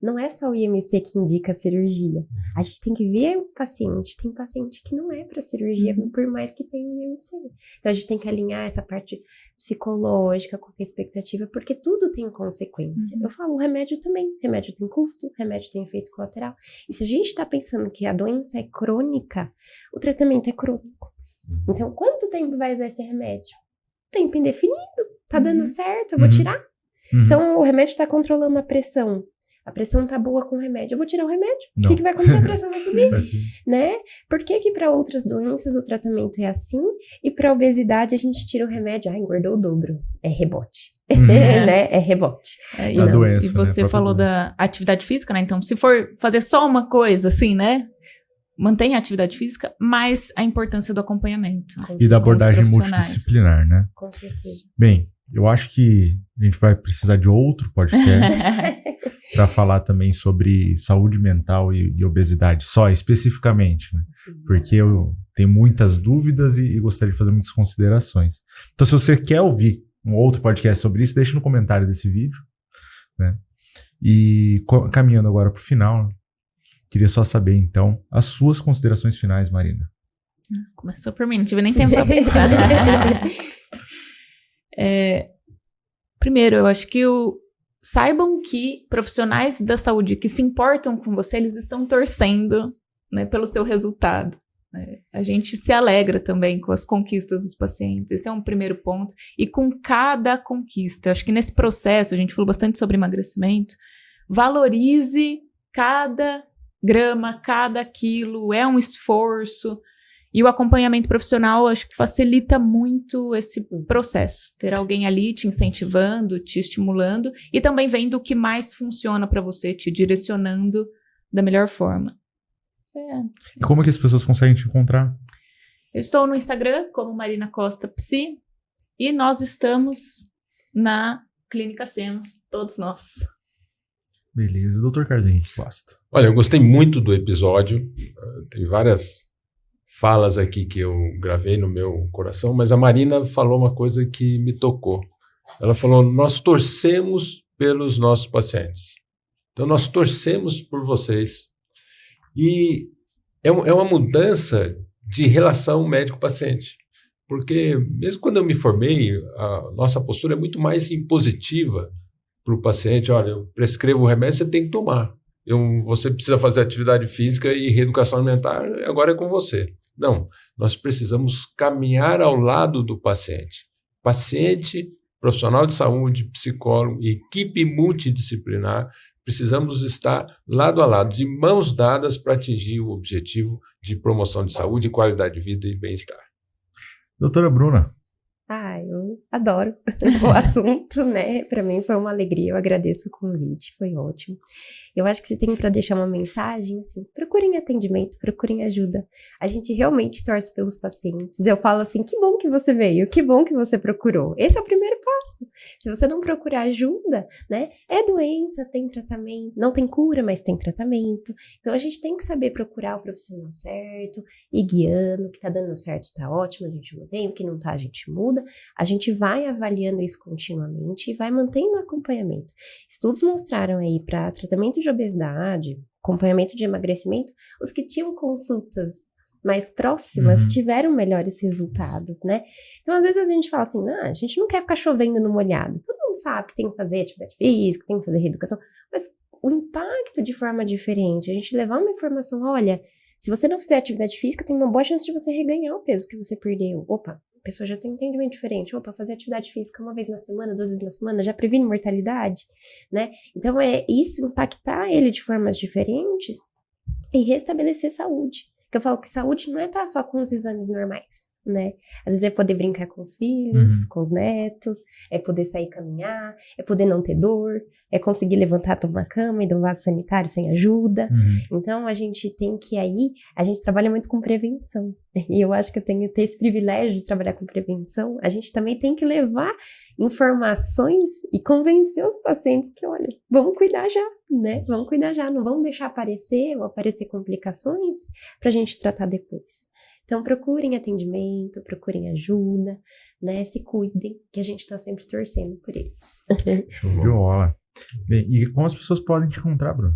não é só o IMC que indica a cirurgia. A gente tem que ver o paciente. Tem paciente que não é para cirurgia, por mais que tenha o IMC. Então, a gente tem que alinhar essa parte psicológica com a expectativa, porque tudo tem consequência. Eu falo, o remédio também. Remédio tem custo, remédio tem efeito colateral. E se a gente tá pensando que a doença é crônica, o tratamento é crônico. Então, quanto tempo vai usar esse remédio? Tempo indefinido. Tá dando certo, eu vou tirar. Então, o remédio tá controlando a pressão. A pressão tá boa com o remédio. Eu vou tirar o remédio. O que vai acontecer? A pressão vai subir, né? Por que para outras doenças o tratamento é assim e para obesidade a gente tira o remédio? Engordou o dobro. É rebote. Né? É rebote. A doença, e você falou da atividade física, né? Então, se for fazer só uma coisa, assim, né? Mantém a atividade física, mas a importância do acompanhamento. E da abordagem multidisciplinar, né? Com certeza. Bem, eu acho que a gente vai precisar de outro podcast para falar também sobre saúde mental e obesidade, só especificamente, né? Porque eu tenho muitas dúvidas e gostaria de fazer muitas considerações. Então, se você quer ouvir um outro podcast sobre isso, deixa no comentário desse vídeo, né? E caminhando agora para o final, queria só saber, então, as suas considerações finais, Marina. Começou por mim, não tive nem tempo para pensar. Primeiro, eu acho que saibam que profissionais da saúde que se importam com você, eles estão torcendo, né, pelo seu resultado. Né? A gente se alegra também com as conquistas dos pacientes. Esse é um primeiro ponto. E com cada conquista, acho que nesse processo, a gente falou bastante sobre emagrecimento, valorize cada grama, cada quilo, é um esforço. E o acompanhamento profissional, acho que facilita muito esse processo. Ter alguém ali te incentivando, te estimulando e também vendo o que mais funciona para você, te direcionando da melhor forma. E como que as pessoas conseguem te encontrar? Eu estou no Instagram como Marina Costa Psi e nós estamos na Clínica Semos, todos nós. Beleza. Dr. Carlos Henrique Costa. Olha, eu gostei muito do episódio. Tem várias falas aqui que eu gravei no meu coração, mas a Marina falou uma coisa que me tocou. Ela falou, nós torcemos pelos nossos pacientes. Então, nós torcemos por vocês. E é uma mudança de relação médico-paciente. Porque, mesmo quando eu me formei, a nossa postura é muito mais impositiva para o paciente. Olha, eu prescrevo o remédio, você tem que tomar. Você precisa fazer atividade física e reeducação alimentar, agora é com você. Não, nós precisamos caminhar ao lado do paciente. Paciente, profissional de saúde, psicólogo e equipe multidisciplinar, precisamos estar lado a lado, de mãos dadas para atingir o objetivo de promoção de saúde, qualidade de vida e bem-estar. Doutora Bruna. Eu adoro o assunto, né? Para mim foi uma alegria, eu agradeço o convite, foi ótimo. Eu acho que se tem para deixar uma mensagem, assim, procurem atendimento, procurem ajuda. A gente realmente torce pelos pacientes. Eu falo assim, que bom que você veio, que bom que você procurou. Esse é o primeiro passo. Se você não procurar ajuda, né? É doença, tem tratamento, não tem cura, mas tem tratamento. Então a gente tem que saber procurar o profissional certo, ir guiando, o que tá dando certo tá ótimo, a gente mantém, o que não tá a gente muda. A gente vai avaliando isso continuamente e vai mantendo o acompanhamento. Estudos mostraram aí para tratamento de obesidade, acompanhamento de emagrecimento, os que tinham consultas mais próximas tiveram melhores resultados, né? Então, às vezes a gente fala assim, a gente não quer ficar chovendo no molhado. Todo mundo sabe que tem que fazer atividade física, tem que fazer reeducação, mas o impacto de forma diferente, a gente levar uma informação, olha, se você não fizer atividade física, tem uma boa chance de você reganhar o peso que você perdeu. Opa, a pessoa já tem um entendimento diferente. Opa, fazer atividade física uma vez na semana, 2 vezes na semana, já previne mortalidade, né? Então, é isso, impactar ele de formas diferentes e restabelecer saúde. Que eu falo que saúde não é estar só com os exames normais, né? Às vezes é poder brincar com os filhos, com os netos, é poder sair caminhar, é poder não ter dor, é conseguir levantar, tomar cama e dar um vaso sanitário sem ajuda. Então, a gente tem que a gente trabalha muito com prevenção. E eu acho que eu tenho que ter esse privilégio de trabalhar com prevenção. A gente também tem que levar informações e convencer os pacientes que, olha, vamos cuidar já, né? Vamos cuidar já, não vamos deixar aparecer complicações pra gente tratar depois. Então, procurem atendimento, procurem ajuda, né? Se cuidem, que a gente tá sempre torcendo por eles. Show de bola. Bem, e como as pessoas podem te encontrar, Bruno?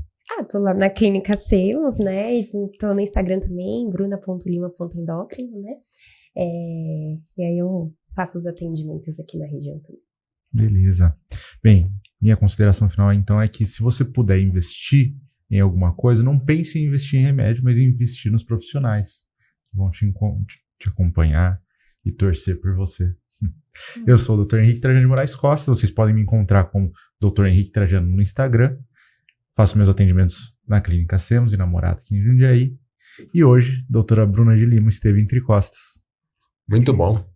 Tô lá na Clínica Semos, né? E tô no Instagram também, bruna.lima.endócrino, né? E aí eu faço os atendimentos aqui na região também. Beleza. Bem, minha consideração final então é que se você puder investir em alguma coisa, não pense em investir em remédio, mas em investir nos profissionais que vão te acompanhar e torcer por você. Eu sou o Dr. Henrique Trajano de Moraes Costa, vocês podem me encontrar como Dr. Henrique Trajano no Instagram. Faço meus atendimentos na Clínica Semos e na Morata aqui em Jundiaí. E hoje, doutora Bruna de Lima esteve entre costas. Muito bom.